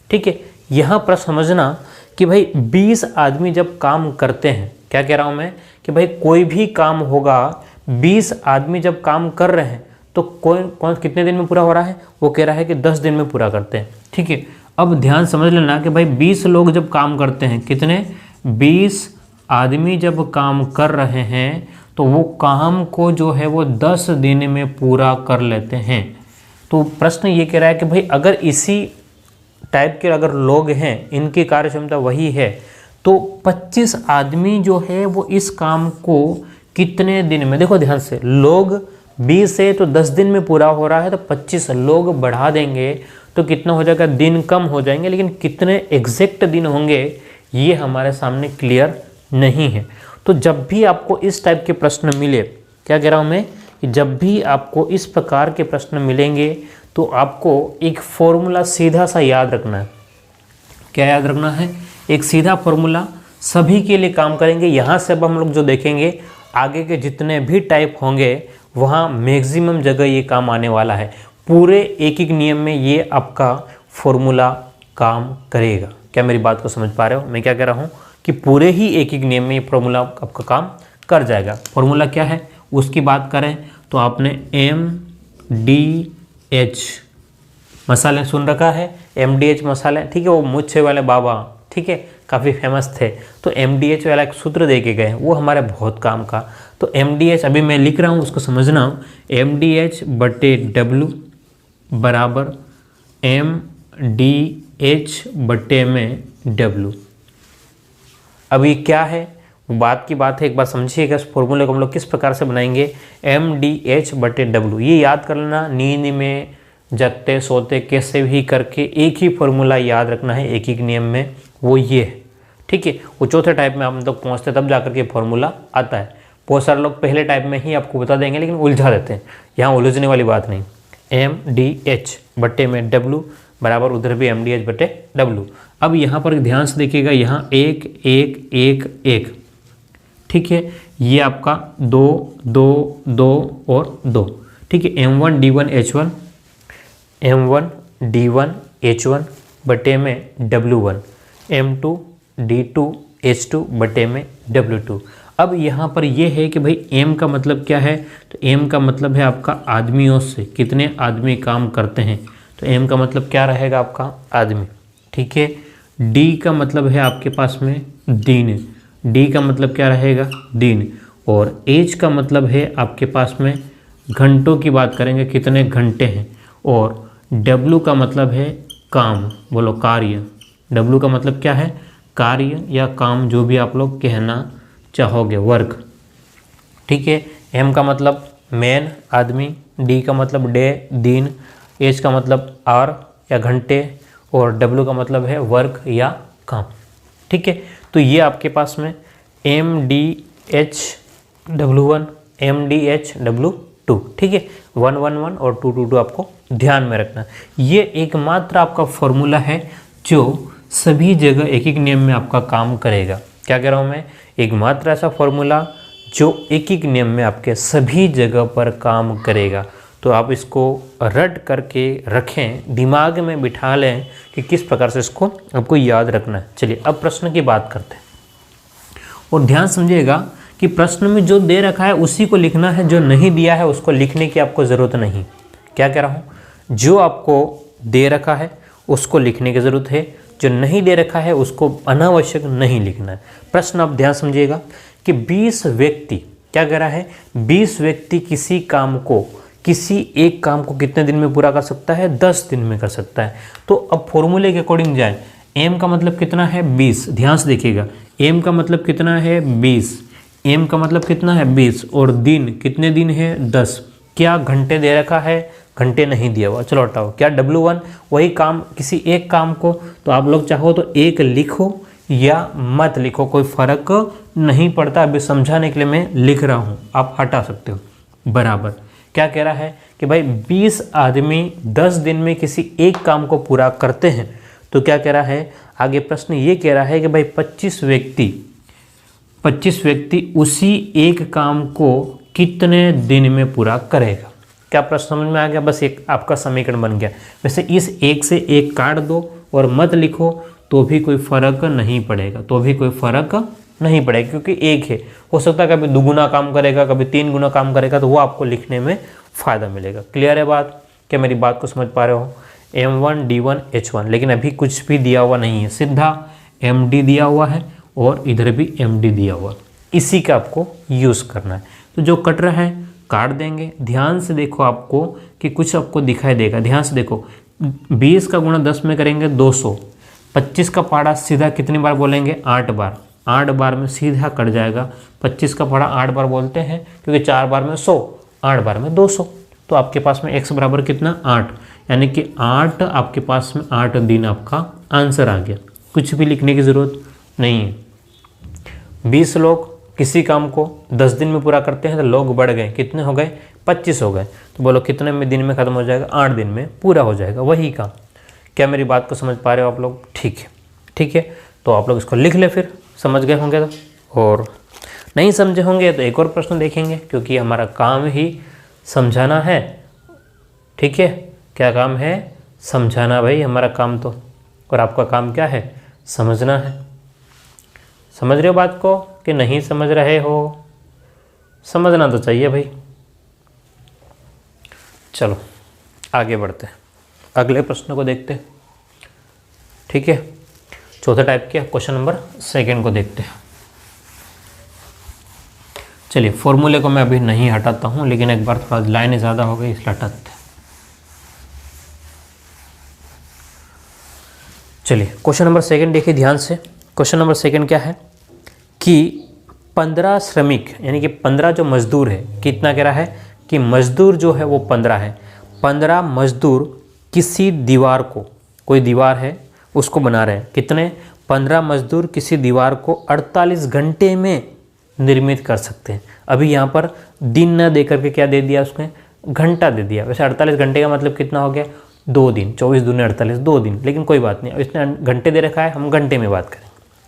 ठीक है, यहाँ पर समझना कि भाई 20 आदमी जब काम करते हैं, क्या कह रहा हूँ मैं कि भाई कोई भी काम होगा, 20 आदमी जब काम कर रहे हैं तो कौन कितने दिन में पूरा हो रहा है, वो कह रहा है कि 10 दिन में पूरा करते हैं। ठीक है, अब ध्यान समझ लेना कि भाई 20 लोग जब काम करते हैं, कितने, 20 आदमी जब काम कर रहे हैं तो वो काम को जो है वो 10 दिन में पूरा कर लेते हैं। तो प्रश्न ये कह रहा है कि भाई अगर इसी टाइप के अगर लोग हैं, इनकी कार्य क्षमता वही है, तो 25 आदमी जो है वो इस काम को कितने दिन में, देखो ध्यान से, लोग 20 है तो 10 दिन में पूरा हो रहा है, तो 25 लोग बढ़ा देंगे तो कितना हो जाएगा, दिन कम हो जाएंगे, लेकिन कितने एग्जैक्ट दिन होंगे ये हमारे सामने क्लियर नहीं है। तो जब भी आपको इस टाइप के प्रश्न मिले, क्या कह रहा हूँ मैं कि जब भी आपको इस प्रकार के प्रश्न मिलेंगे तो आपको एक फॉर्मूला सीधा सा याद रखना है। क्या याद रखना है? एक सीधा फॉर्मूला, सभी के लिए काम करेंगे। यहाँ से अब हम लोग जो देखेंगे आगे के जितने भी टाइप होंगे वहाँ मैक्सिमम जगह ये काम आने वाला है। पूरे एक एक नियम में ये आपका फॉर्मूला काम करेगा। क्या मेरी बात को समझ पा रहे हो? मैं क्या कह रहा हूँ कि पूरे ही एक एक नियम में ये फॉर्मूला आपका काम कर जाएगा। फॉर्मूला क्या है उसकी बात करें तो आपने MDH मसाले सुन रखा है, MDH मसाले, ठीक है, वो मुच्छे वाले बाबा, ठीक है, काफ़ी फेमस थे। तो MDH वाला एक सूत्र दे के गए, वो हमारे बहुत काम का। तो MDH अभी मैं लिख रहा हूँ, उसको समझना। MDH/W बराबर MDH/W। अब ये क्या है, बात की बात है, एक बार समझिएगा इस फॉर्मूले को हम लोग किस प्रकार से बनाएंगे। MDH/W ये याद कर लेना, नींद में, जगते सोते कैसे भी करके एक ही फॉर्मूला याद रखना है एक एक नियम में, वो ये है। ठीक है, वो चौथे टाइप में हम लोग पहुँचते तब जाकर के फॉर्मूला आता है। बहुत सारे लोग पहले टाइप में ही आपको बता देंगे लेकिन उलझा देते हैं, यहाँ उलझने वाली बात नहीं। MDH/W बराबर उधर भी MDH/W। अब यहाँ पर ध्यान से देखिएगा, यहाँ 1 1 1 1, ठीक है, ये आपका 2 2 2 और 2, ठीक है। M1 D1 H1 M1 D1 H1 बटे में W1, M2 D2 H2 बटे में W2। अब यहाँ पर ये है कि भाई M का मतलब क्या है, तो M का मतलब है आपका आदमियों से, कितने आदमी काम करते हैं, तो M का मतलब क्या रहेगा आपका आदमी। ठीक है, D का मतलब है आपके पास में दिन, D का मतलब क्या रहेगा दिन, और H का मतलब है आपके पास में घंटों की बात करेंगे, कितने घंटे हैं, और W का मतलब है काम, बोलो कार्य, W का मतलब क्या है कार्य या काम, जो भी आप लोग कहना चाहोगे, वर्क। ठीक है, M का मतलब मैन आदमी, D का मतलब डे दिन, H का मतलब आवर या घंटे, और W का मतलब है वर्क या काम। ठीक है, तो ये आपके पास में MDH W1 MDH W2। ठीक है, 1 1 1 और 2 2 2 आपको ध्यान में रखना। ये एकमात्र आपका फॉर्मूला है जो सभी जगह एक एक नियम में आपका काम करेगा। क्या कह रहा हूँ मैं, एकमात्र ऐसा फॉर्मूला जो एक एक नियम में आपके सभी जगह पर काम करेगा। तो आप इसको रट करके रखें, दिमाग में बिठा लें कि किस प्रकार से इसको आपको याद रखना है। चलिए अब प्रश्न की बात करते हैं, और ध्यान समझिएगा कि प्रश्न में जो दे रखा है उसी को लिखना है, जो नहीं दिया है उसको लिखने की आपको ज़रूरत नहीं। क्या कह रहा हूँ, जो आपको दे रखा है उसको लिखने की ज़रूरत है, जो नहीं दे रखा है उसको अनावश्यक नहीं लिखना है। प्रश्न आप ध्यान समझिएगा कि 20 व्यक्ति, क्या कह रहा है, 20 व्यक्ति किसी एक काम को कितने दिन में पूरा कर सकता है, 10 दिन में कर सकता है। तो अब फॉर्मूले के अकॉर्डिंग जाए, M का मतलब कितना है 20, ध्यान से देखिएगा, M का मतलब कितना है 20, M का मतलब कितना है 20, और दिन कितने दिन है 10। क्या घंटे दे रखा है, घंटे नहीं दिया हुआ, चलो हटाओ। क्या W1 वही काम, किसी एक काम को, तो आप लोग चाहो तो एक लिखो या मत लिखो, कोई फ़र्क नहीं पड़ता। अभी समझाने के लिए मैं लिख रहा हूँ, आप हटा सकते हो बराबर। क्या कह रहा है कि भाई 20 आदमी 10 दिन में किसी एक काम को पूरा करते हैं। तो क्या कह रहा है आगे, प्रश्न ये कह रहा है कि भाई 25 व्यक्ति उसी एक काम को कितने दिन में पूरा करेगा। क्या प्रश्न समझ में आ गया, बस एक आपका समीकरण बन गया। वैसे इस एक से एक काट दो और मत लिखो तो भी कोई फ़र्क नहीं पड़ेगा, क्योंकि एक है। हो सकता है कभी दुगुना काम करेगा, कभी 3 गुना काम करेगा, तो वो आपको लिखने में फ़ायदा मिलेगा। क्लियर है बात, क्या मेरी बात को समझ पा रहे हो। M1 D1 H1, लेकिन अभी कुछ भी दिया हुआ नहीं है, सीधा MD दिया हुआ है और इधर भी MD दिया हुआ, इसी का आपको यूज़ करना है। तो जो कट रहा है काट देंगे। ध्यान से देखो आपको कि कुछ आपको दिखाई देगा, ध्यान से देखो, 20 का गुणा 10 में करेंगे 200, 25 का पाड़ा सीधा कितनी बार बोलेंगे 8 बार, 8 बार में सीधा कट जाएगा। 25 का पाड़ा 8 बार बोलते हैं क्योंकि 4 बार में 100, 8 बार में 200। तो आपके पास में x बराबर कितना 8, यानी कि 8 आपके पास में 8 दिन आपका आंसर आ गया। कुछ भी लिखने की ज़रूरत नहीं है। 20 लोग किसी काम को 10 दिन में पूरा करते हैं, तो लोग बढ़ गए, कितने हो गए 25 हो गए। तो बोलो कितने में दिन में ख़त्म हो जाएगा, 8 दिन में पूरा हो जाएगा वही काम। क्या मेरी बात को समझ पा रहे हो आप लोग, ठीक है। तो आप लोग इसको लिख ले, फिर समझ गए होंगे तो, और नहीं समझे होंगे तो एक और प्रश्न देखेंगे, क्योंकि हमारा काम ही समझाना है। ठीक है, क्या काम है, समझाना भाई हमारा काम तो, और आपका काम क्या है, समझना है। समझ रहे हो बात को कि नहीं समझ रहे हो, समझना तो चाहिए भाई। चलो आगे बढ़ते हैं, अगले प्रश्न को देखते हैं। ठीक है, चौथा टाइप के क्वेश्चन नंबर 2 को देखते हैं। चलिए फॉर्मूले को मैं अभी नहीं हटाता हूँ, लेकिन एक बार थोड़ा लाइनें ज़्यादा हो गई इसलिए हटाते हैं। चलिए क्वेश्चन नंबर 2 देखिए ध्यान से। क्वेश्चन नंबर 2 क्या है कि 15 श्रमिक यानी कि 15 जो मजदूर है, कितना कह रहा है कि मजदूर जो है वो 15 है। 15 मजदूर किसी दीवार को, कोई दीवार है उसको बना रहे हैं, कितने 15 मजदूर किसी दीवार को 48 घंटे में निर्मित कर सकते हैं। अभी यहाँ पर दिन न दे करके क्या दे दिया उसने, घंटा दे दिया। वैसे 48 घंटे का मतलब कितना हो गया, 2 दिन, 24 दूनी 48, 2 दिन, लेकिन कोई बात नहीं, इसने घंटे दे रखा है, हम घंटे में बात करें।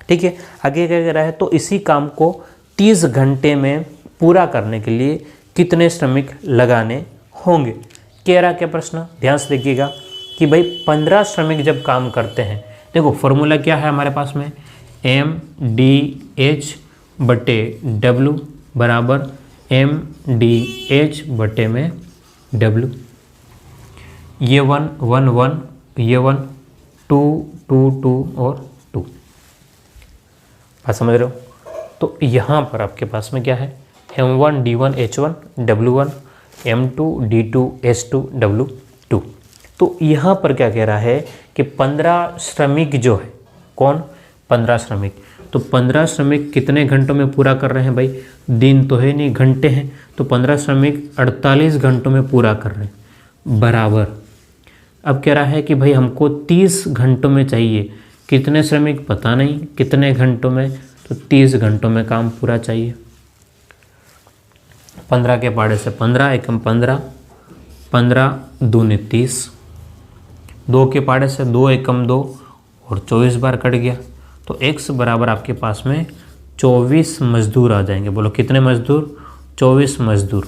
ठीक है, आगे क्या कह रहा है, तो इसी काम को 30 घंटे में पूरा करने के लिए कितने श्रमिक लगाने होंगे। कह रहा क्या प्रश्न, ध्यान से देखिएगा। कि भाई 15 श्रमिक जब काम करते हैं, देखो फॉर्मूला क्या है हमारे पास में, MDH/W बराबर MDH/W। ये 1 1 1, ये 1 2 2 2 और 2। बात समझ रहे हो? तो यहाँ पर आपके पास में क्या है, M1 D1 H1 W1, M2 D2 H2 W2। तो यहाँ पर क्या कह रहा है कि 15 श्रमिक जो है, कौन, 15 श्रमिक, तो 15 श्रमिक कितने घंटों में पूरा कर रहे हैं भाई, दिन तो है नहीं, घंटे हैं, तो 15 श्रमिक 48 घंटों में पूरा कर रहे हैं, बराबर। अब कह रहा है कि भाई हमको 30 घंटों में चाहिए, कितने श्रमिक पता नहीं, कितने घंटों में, तो 30 घंटों में काम पूरा चाहिए। 15 के पाड़े से 15 एकम 15, 15 दूनी 30, 2 के पाड़े से 2 एकम 2 और 24 बार कट गया, तो x बराबर आपके पास में 24 मजदूर आ जाएंगे। बोलो कितने मजदूर, 24 मजदूर।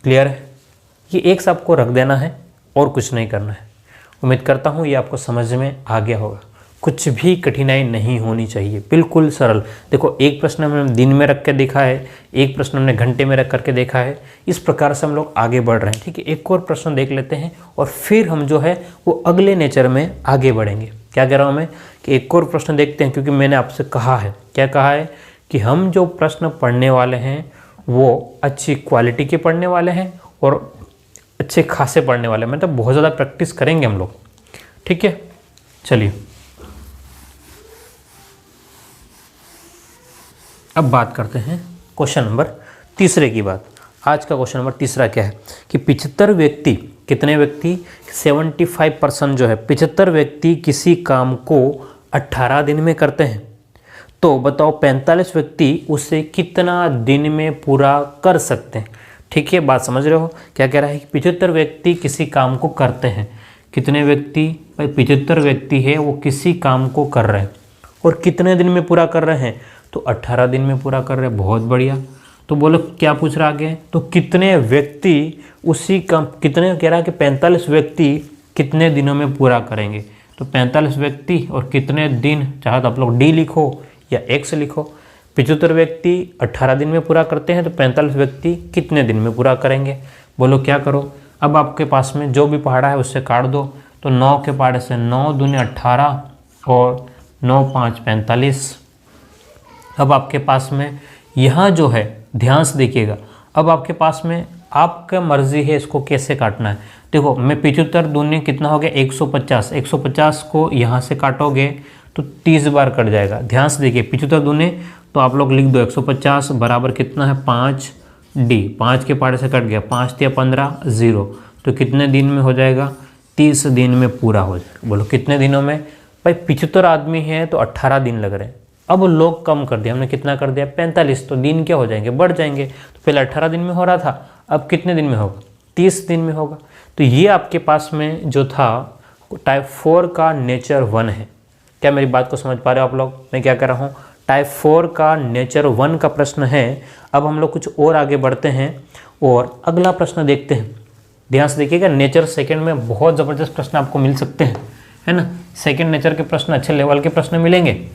क्लियर है? ये x आपको रख देना है और कुछ नहीं करना है। उम्मीद करता हूँ ये आपको समझ में आ गया होगा। कुछ भी कठिनाई नहीं होनी चाहिए, बिल्कुल सरल। देखो एक प्रश्न हमने दिन में रख के देखा है, एक प्रश्न हमने घंटे में रख करके देखा है, इस प्रकार से हम लोग आगे बढ़ रहे हैं। ठीक है, एक और प्रश्न देख लेते हैं और फिर हम जो है वो अगले नेचर में आगे बढ़ेंगे। क्या कह रहा हूँ मैं कि एक और प्रश्न देखते हैं, क्योंकि मैंने आपसे कहा है, क्या कहा है कि हम जो प्रश्न पढ़ने वाले हैं वो अच्छी क्वालिटी के पढ़ने वाले हैं और अच्छे खासे पढ़ने वाले हैं, मतलब बहुत ज़्यादा प्रैक्टिस करेंगे हम लोग। ठीक है, चलिए अब बात करते हैं क्वेश्चन नंबर तीसरे की बात। आज का क्वेश्चन नंबर तीसरा क्या है कि 75 व्यक्ति, कितने व्यक्ति, 75% जो है 75 व्यक्ति किसी काम को 18 दिन में करते हैं, तो बताओ 45 व्यक्ति उसे कितना दिन में पूरा कर सकते हैं। ठीक है, बात समझ रहे हो? क्या कह रहा है कि 75 व्यक्ति किसी काम को करते हैं, कितने व्यक्ति, भाई 75 व्यक्ति है वो किसी काम को कर रहे हैं और कितने दिन में पूरा कर रहे हैं, तो 18 दिन में पूरा कर रहे हैं। बहुत बढ़िया। तो बोलो क्या पूछ रहा आगे, तो कितने व्यक्ति उसी काम, कितने कह रहा है कि 45 व्यक्ति कितने दिनों में पूरा करेंगे, तो 45 व्यक्ति और कितने दिन, चाहे तो आप लोग डी लिखो या एक्स लिखो। 75 व्यक्ति 18 दिन में पूरा करते हैं, तो 45 व्यक्ति कितने दिन में पूरा करेंगे। बोलो क्या करो, अब आपके पास में जो भी पहाड़ा है उससे काट दो, तो 9 के पहाड़े से 9 दूनी 18 और 9 5 45। अब आपके पास में यहाँ जो है ध्यान से देखिएगा, अब आपके पास में आपका मर्जी है इसको कैसे काटना है। देखो मैं 75 दूनी कितना हो गया 150, 150 को यहाँ से काटोगे तो 30 बार कट जाएगा। ध्यान से देखिए 75 दूनी, तो आप लोग लिख दो 150 बराबर कितना है 5D, 5 के पाड़े से कट गया, 5 या 15 0, तो कितने दिन में हो जाएगा, 30 दिन में पूरा हो जाएगा। बोलो कितने दिनों में, भाई 75 आदमी है तो 18 दिन लग रहे हैं। अब लोग कम कर दिया, हमने कितना कर दिया 45, तो दिन क्या हो जाएंगे, बढ़ जाएंगे। तो पहले 18 दिन में हो रहा था, अब कितने दिन में होगा, 30 दिन में होगा। तो ये आपके पास में जो था टाइप 4 का नेचर 1 है। क्या मेरी बात को समझ पा रहे हो आप लोग, मैं क्या कर रहा हूँ, टाइप 4 का नेचर 1 का प्रश्न है। अब हम लोग कुछ और आगे बढ़ते हैं और अगला प्रश्न देखते हैं। ध्यान से देखिएगा, नेचर सेकंड में बहुत ज़बरदस्त प्रश्न आपको मिल सकते हैं, है ना। सेकंड नेचर के प्रश्न, अच्छे लेवल के प्रश्न मिलेंगे।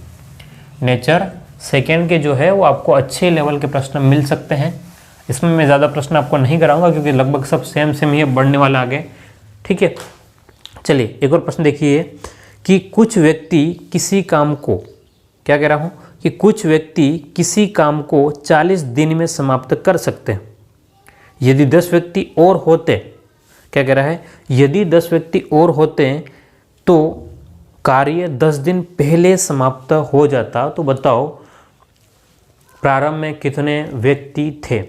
नेचर सेकंड के जो है वो आपको अच्छे लेवल के प्रश्न मिल सकते हैं। इसमें मैं ज़्यादा प्रश्न आपको नहीं कराऊंगा क्योंकि लगभग सब सेम ही है, बढ़ने वाला आगे। ठीक है, चलिए एक और प्रश्न देखिए कि कुछ व्यक्ति किसी काम को, क्या कह रहा हूँ कि कुछ व्यक्ति किसी काम को 40 दिन में समाप्त कर सकते हैं। यदि 10 व्यक्ति और होते, क्या कह रहा है, यदि 10 व्यक्ति और होते तो कार्य 10 दिन पहले समाप्त हो जाता। तो बताओ प्रारंभ में कितने व्यक्ति थे,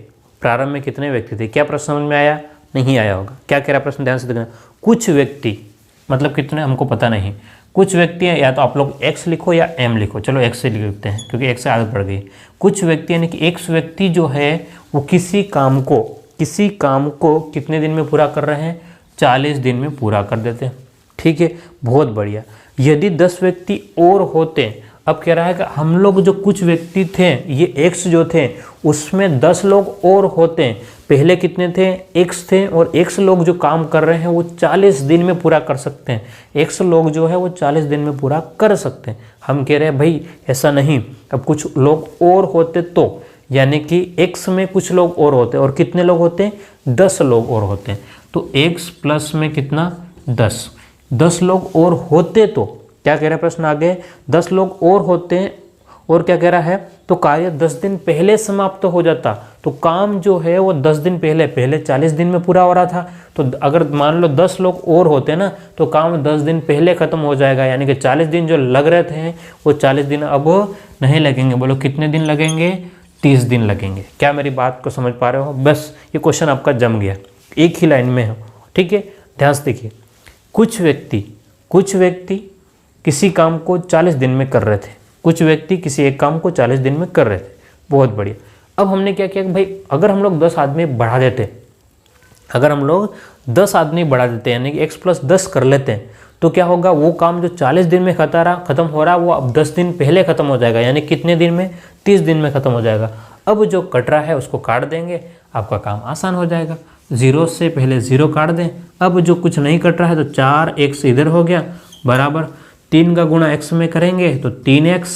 प्रारंभ में कितने व्यक्ति थे। क्या प्रश्न समझ में आया, नहीं आया होगा। क्या कह रहा प्रश्न, ध्यान से देखना। कुछ व्यक्ति मतलब कितने हमको पता नहीं, कुछ व्यक्ति हैं, या तो आप लोग x लिखो या m लिखो, चलो x से लिखते हैं क्योंकि x से आदत पड़ गई। कुछ व्यक्ति यानी कि एक व्यक्ति जो है वो किसी काम को कितने दिन में पूरा कर रहे हैं, 40 दिन में पूरा कर देते हैं। ठीक है, बहुत बढ़िया। यदि 10 व्यक्ति और होते, अब कह रहा है कि हम लोग जो कुछ व्यक्ति थे, ये x जो थे उसमें 10 लोग और होते हैं। पहले कितने थे? x थे, और x लोग जो काम कर रहे हैं वो 40 दिन में पूरा कर सकते हैं। x लोग जो है वो 40 दिन में पूरा कर सकते हैं। हम कह रहे हैं भाई ऐसा नहीं, अब कुछ लोग और होते तो, यानी कि x में कुछ लोग और होते, और कितने लोग होते हैं? 10 लोग और होते हैं। तो x प्लस में कितना? 10 लोग और होते तो, क्या कह रहा है प्रश्न आगे? 10 लोग और होते हैं, और क्या कह रहा है? तो कार्य 10 दिन पहले समाप्त हो जाता। तो काम जो है वो 10 दिन पहले 40 दिन में पूरा हो रहा था। तो अगर मान लो 10 लोग और होते ना तो काम 10 दिन पहले खत्म हो जाएगा, यानी कि 40 दिन जो लग रहे थे वो 40 दिन अब नहीं लगेंगे। बोलो कितने दिन लगेंगे? 30 दिन लगेंगे। क्या मेरी बात को समझ पा रहे हो? बस ये क्वेश्चन आपका जम गया, एक ही लाइन में है, ठीक है। ध्यान से देखिए, कुछ व्यक्ति किसी काम को 40 दिन में कर रहे थे, कुछ व्यक्ति किसी एक काम को 40 दिन में कर रहे थे। बहुत बढ़िया। अब हमने क्या किया कि भाई अगर हम लोग 10 आदमी बढ़ा देते, यानी कि x प्लस 10 कर लेते हैं, तो क्या होगा? वो काम जो 40 दिन में खत्म हो रहा वो अब 10 दिन पहले खत्म हो जाएगा, यानी कितने दिन में? 30 दिन में खत्म हो जाएगा। अब जो कट रहा है उसको काट देंगे, आपका काम आसान हो जाएगा। 0 से पहले 0 काट दें। अब जो कुछ नहीं कट रहा है तो 4x इधर हो गया बराबर 3 का गुणा x में करेंगे तो 3x,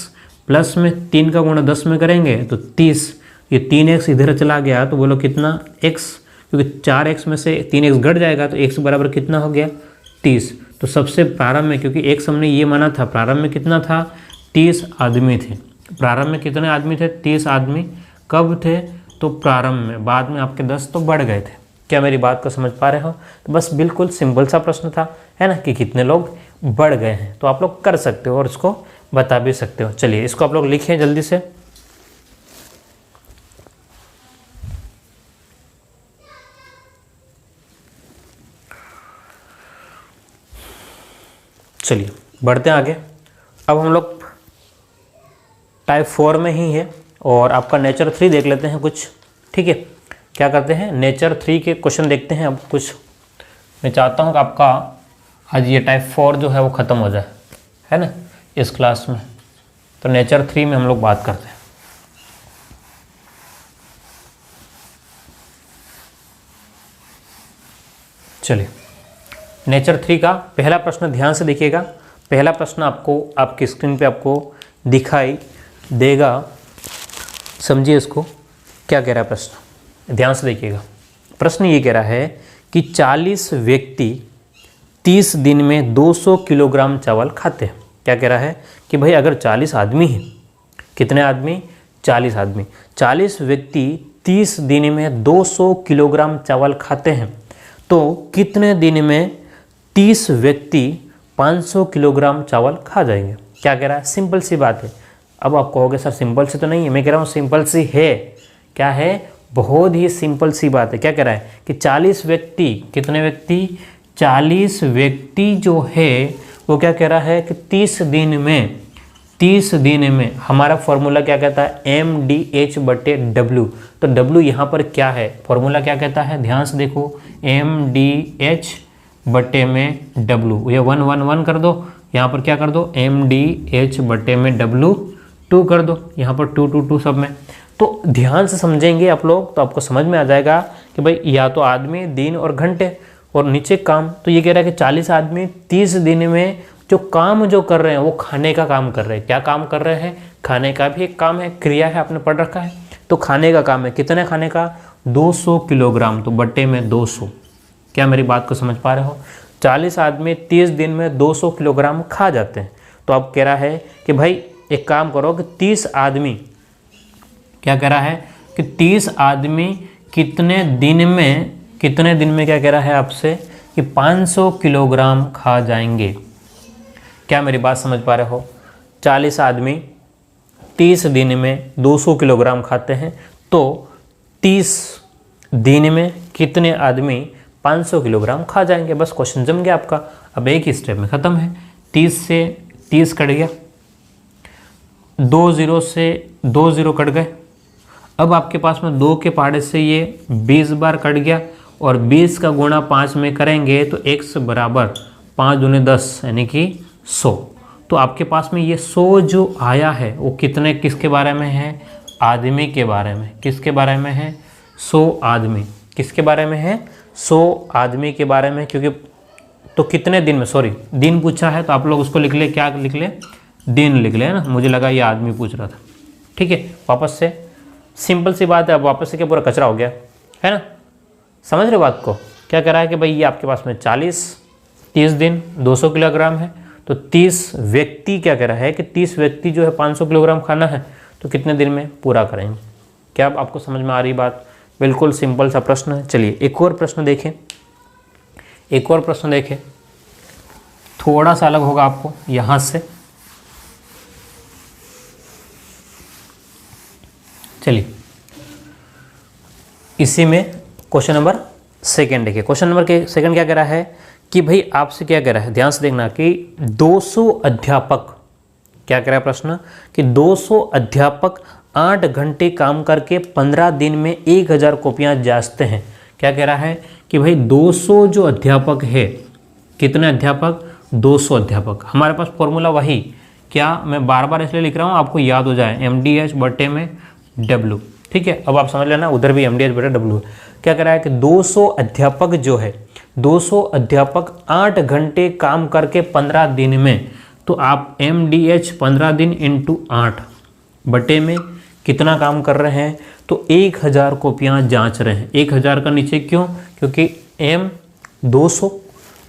प्लस में 3 का गुणा 10 में करेंगे तो 30। ये 3x इधर चला गया तो बोलो कितना? x, क्योंकि 4x में से 3x घट जाएगा तो x बराबर कितना हो गया? 30। तो सबसे प्रारंभ में, क्योंकि x हमने ये माना था, प्रारंभ में कितना था? 30 आदमी थे। प्रारंभ में कितने आदमी थे? 30 आदमी। कब थे? तो प्रारंभ में। बाद में आपके 10 तो बढ़ गए थे। क्या मेरी बात को समझ पा रहे हो? तो बस बिल्कुल सिंपल सा प्रश्न था, है ना, कि कितने लोग बढ़ गए हैं। तो आप लोग कर सकते हो और इसको बता भी सकते हो। चलिए इसको आप लोग लिखें जल्दी से। चलिए बढ़ते हैं आगे। अब हम लोग टाइप 4 में ही है और आपका नेचर 3 देख लेते हैं कुछ, ठीक है। क्या करते हैं? नेचर 3 के क्वेश्चन देखते हैं। अब कुछ मैं चाहता हूं कि आपका आज ये टाइप 4 जो है वो ख़त्म हो जाए, है ना, इस क्लास में। तो नेचर 3 में हम लोग बात करते हैं। चलिए नेचर 3 का पहला प्रश्न ध्यान से देखिएगा। पहला प्रश्न आपको आपकी स्क्रीन पे आपको दिखाई देगा, समझिए इसको। क्या कह रहा है प्रश्न? ध्यान से देखिएगा। प्रश्न ये कह रहा है कि 40 व्यक्ति 30 दिन में 200 किलोग्राम चावल खाते हैं। क्या कह रहा है कि भाई अगर 40 आदमी हैं, कितने आदमी? 40 आदमी। 40 व्यक्ति 30 दिन में 200 किलोग्राम चावल खाते हैं, तो कितने दिन में 30 व्यक्ति 500 किलोग्राम चावल खा जाएंगे? क्या कह रहा है? सिंपल सी बात है। अब आप कहोगे सर सिंपल सी तो नहीं है, मैं कह रहा हूँ सिंपल सी है। क्या है? बहुत ही सिंपल सी बात है। क्या कह रहा है कि 40 व्यक्ति, कितने व्यक्ति? 40 व्यक्ति जो है वो क्या कह रहा है कि 30 दिन में हमारा फॉर्मूला क्या कहता है? MDH/W। तो W यहाँ पर क्या है? फॉर्मूला क्या कहता है? ध्यान से देखो, MDH/W। ये 1 1 1 कर दो, यहाँ पर क्या कर दो? MDH/W 2 कर दो, यहाँ पर 2 2 2 सब में। तो ध्यान से समझेंगे आप लोग तो आपको समझ में आ जाएगा कि भाई या तो आदमी, दिन और घंटे, और नीचे काम। तो ये कह रहा है कि 40 आदमी 30 दिन में जो काम जो कर रहे हैं वो खाने का काम कर रहे हैं। क्या काम कर रहे हैं? खाने का भी एक काम है, क्रिया है, आपने पढ़ रखा है। तो खाने का काम है। कितने खाने का? 200 किलोग्राम। तो बट्टे में 200। क्या मेरी बात को समझ पा रहे हो? 40 आदमी 30 दिन में 200 किलोग्राम खा जाते हैं। तो अब कह रहा है कि भाई एक काम करो कि 30 आदमी, क्या कह रहा है कि 30 आदमी कितने दिन में क्या कह रहा है आपसे कि 500 किलोग्राम खा जाएंगे। क्या मेरी बात समझ पा रहे हो? 40 आदमी 30 दिन में 200 किलोग्राम खाते हैं, तो 30 दिन में कितने आदमी 500 किलोग्राम खा जाएंगे? बस क्वेश्चन जम गया आपका। अब एक ही स्टेप में ख़त्म है। 30 से 30 कट गया, 2 0 से 2 0 कट गए। अब आपके पास में 2 के पहाड़े से ये 20 बार कट गया, और 20 का गुणा 5 में करेंगे तो x बराबर 5 दूने 10 यानी कि 100। तो आपके पास में ये 100 जो आया है वो कितने किसके बारे में है, आदमी के बारे में। किसके बारे में है, 100 आदमी। किसके बारे में है, 100 आदमी के बारे में। क्योंकि तो कितने दिन में, सॉरी दिन पूछा है तो आप लोग उसको लिख ले, क्या लिख ले, दिन लिख ले ना, मुझे लगा ये आदमी पूछ रहा था। ठीक है, वापस से सिंपल सी बात है, अब वापस से क्या पूरा कचरा हो गया है ना, समझ रहे बात को। क्या कह रहा है कि भाई ये आपके पास में 30 दिन 200 किलोग्राम है, तो 30 व्यक्ति क्या कह रहा है कि 30 व्यक्ति जो है 500 किलोग्राम खाना है, तो कितने दिन में पूरा करेंगे। क्या आपको समझ में आ रही बात, बिल्कुल सिंपल सा प्रश्न है। चलिए एक और प्रश्न देखें, एक और प्रश्न देखें, थोड़ा सा अलग होगा आपको यहाँ से। चलिए इसी में क्वेश्चन नंबर सेकंड देखिए। क्वेश्चन नंबर के सेकंड क्या कह रहा है कि भाई आपसे क्या कह रहा है, ध्यान से देखना कि 200 अध्यापक, क्या कह रहा है प्रश्न कि 200 अध्यापक 8 घंटे काम करके 15 दिन में 1000 कॉपियाँ जांचते हैं। क्या कह रहा है कि भाई 200 जो अध्यापक है, कितने अध्यापक, 200 अध्यापक। हमारे पास फॉर्मूला वही, क्या मैं बार बार इसलिए लिख रहा हूँ आपको याद हो जाए, MDH बटे में W। ठीक है, अब आप समझ लेना, उधर भी MDH बटे W। क्या कह रहा है कि 200 अध्यापक जो है, 200 अध्यापक 8 घंटे काम करके 15 दिन में, तो आप MDH 15 दिन इंटू 8 बटे में कितना काम कर रहे हैं, तो 1000 कॉपियाँ जांच रहे हैं। 1000 का नीचे क्यों, क्योंकि M 200,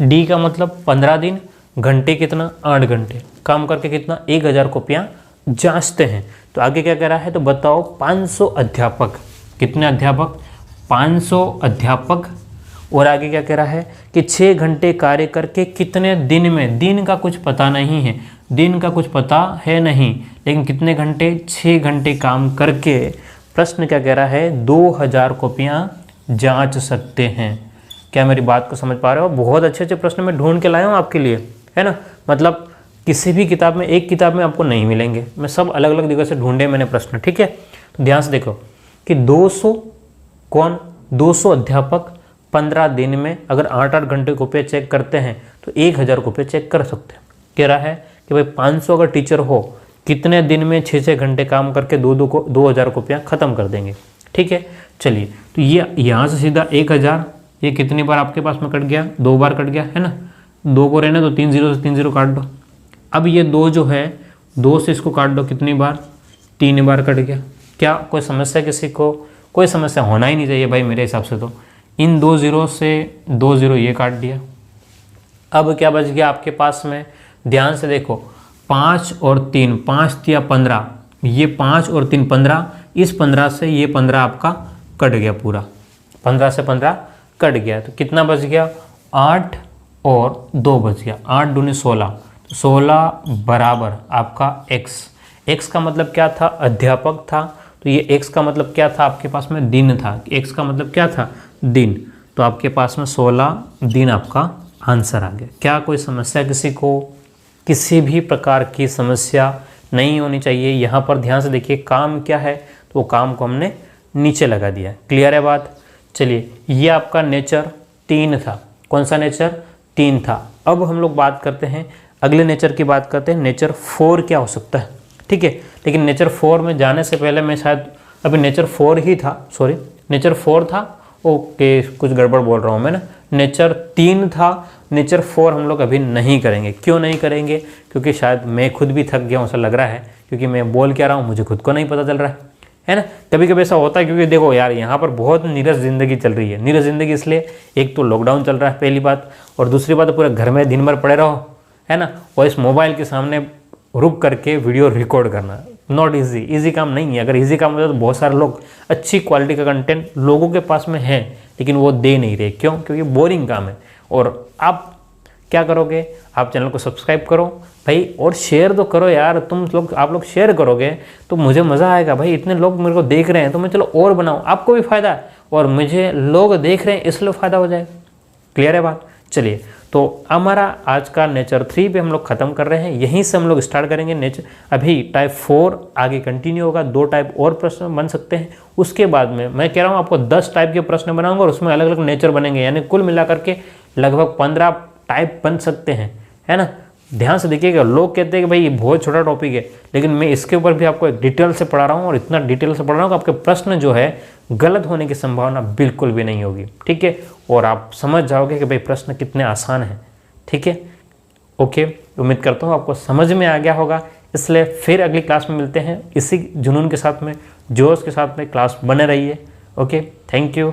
D का मतलब 15 दिन, घंटे कितना, 8 घंटे काम करके कितना, 1000 कॉपियाँ जांचते हैं। तो आगे क्या कह रहा है, तो बताओ 500 अध्यापक, कितने अध्यापक, 500 अध्यापक। और आगे क्या कह रहा है कि 6 घंटे कार्य करके कितने दिन में, दिन का कुछ पता नहीं है, दिन का कुछ पता है नहीं, लेकिन कितने घंटे, 6 घंटे काम करके, प्रश्न क्या कह रहा है, 2000 कॉपियाँ जांच सकते हैं। क्या मेरी बात को समझ पा रहे हो, बहुत अच्छे अच्छे प्रश्न मैं ढूंढ के लाया हूँ आपके लिए, है ना। मतलब किसी भी किताब में, एक किताब में आपको नहीं मिलेंगे, मैं सब अलग अलग जगह से ढूंढे मैंने प्रश्न। ठीक है, तो ध्यान से देखो कि 200 कौन, 200 अध्यापक 15 दिन में अगर 8-8 घंटे कॉपियाँ चेक करते हैं तो 1000 कॉपियाँ चेक कर सकते हैं। कह रहा है कि भाई 500 अगर टीचर हो, कितने दिन में 6-6 घंटे काम करके 2000 कॉपियाँ ख़त्म कर देंगे। ठीक है, चलिए तो ये यहाँ से सीधा 1000, ये कितनी बार आपके पास में कट गया, 2 बार कट गया, है ना। 2 को रहने तो 3 0 से 3 0 काट दो। अब ये 2 जो है, 2 से इसको काट दो, कितनी बार, 3 बार कट गया। क्या कोई समस्या किसी को, कोई समस्या होना ही नहीं चाहिए भाई मेरे हिसाब से। तो इन 2 0 से 2 0 ये काट दिया। अब क्या बच गया आपके पास में, ध्यान से देखो, 5 और 3, 5 या 15, ये 5 और 3 15, इस 15 से ये 15 आपका कट गया पूरा, 15 से 15 कट गया। तो कितना बच गया, 8 और 2 बच गया, 8 दूनी 16, 16 बराबर आपका x का मतलब क्या था, अध्यापक था, तो ये x का मतलब क्या था आपके पास में, दिन था। x का मतलब क्या था, दिन। तो आपके पास में 16 दिन आपका आंसर आ गया। क्या कोई समस्या किसी को, किसी भी प्रकार की समस्या नहीं होनी चाहिए। यहाँ पर ध्यान से देखिए, काम क्या है, तो वो काम को हमने नीचे लगा दिया। क्लियर है बात। चलिए ये आपका नेचर 3 था, कौन सा नेचर, 3 था। अब हम लोग बात करते हैं, अगले नेचर की बात करते हैं, नेचर 4 क्या हो सकता है। ठीक है, लेकिन नेचर 4 में जाने से पहले मैं शायद अभी नेचर 4 ही था, सॉरी नेचर 4 था, ओके कुछ गड़बड़ बोल रहा हूँ मैं ना, नेचर 3 था, नेचर 4 हम लोग अभी नहीं करेंगे। क्यों नहीं करेंगे, क्योंकि शायद मैं खुद भी थक गया हूँ ऐसा लग रहा है, क्योंकि मैं बोल क्या रहा हूँ मुझे खुद को नहीं पता चल रहा है ना। कभी कभी ऐसा होता है, क्योंकि देखो यार यहाँ पर बहुत नीरस ज़िंदगी चल रही है। नीरस ज़िंदगी इसलिए, एक तो लॉकडाउन चल रहा है पहली बात, और दूसरी बात पूरे घर में दिन भर पड़े रहो, है ना, और इस मोबाइल के सामने रुक करके वीडियो रिकॉर्ड करना नॉट ईजी, ईजी काम नहीं है। अगर ईजी काम होता तो बहुत सारे लोग अच्छी क्वालिटी का कंटेंट लोगों के पास में है, लेकिन वो दे नहीं रहे। क्यों, क्योंकि बोरिंग काम है। और आप क्या करोगे, आप चैनल को सब्सक्राइब करो भाई, और शेयर तो करो यार, तुम लोग, आप लोग शेयर करोगे तो मुझे मज़ा आएगा भाई। इतने लोग मेरे को देख रहे हैं तो मैं चलो और बनाऊँ, आपको भी फ़ायदा है और मुझे लोग देख रहे हैं इसलिए फ़ायदा हो जाएगा। क्लियर है बात। चलिए तो हमारा आज का नेचर 3 पे हम लोग ख़त्म कर रहे हैं, यहीं से हम लोग स्टार्ट करेंगे नेचर। अभी टाइप 4 आगे कंटिन्यू होगा, 2 टाइप और प्रश्न बन सकते हैं। उसके बाद में मैं कह रहा हूँ आपको 10 टाइप के प्रश्न बनाऊंगा और उसमें अलग अलग नेचर बनेंगे, यानी कुल मिलाकर के लगभग 15 टाइप बन सकते हैं, है ना। ध्यान से देखिएगा, लोग कहते हैं कि भाई ये बहुत छोटा टॉपिक है, लेकिन मैं इसके ऊपर भी आपको एक डिटेल से पढ़ा रहा हूँ और इतना डिटेल से पढ़ा रहा हूँ कि आपके प्रश्न जो है गलत होने की संभावना बिल्कुल भी नहीं होगी। ठीक है, और आप समझ जाओगे कि भाई प्रश्न कितने आसान हैं। ठीक है, ओके, उम्मीद करता हूँ आपको समझ में आ गया होगा। इसलिए फिर अगली क्लास में मिलते हैं, इसी जुनून के साथ में, जोश के साथ में क्लास बने रहिए। Okay, thank you.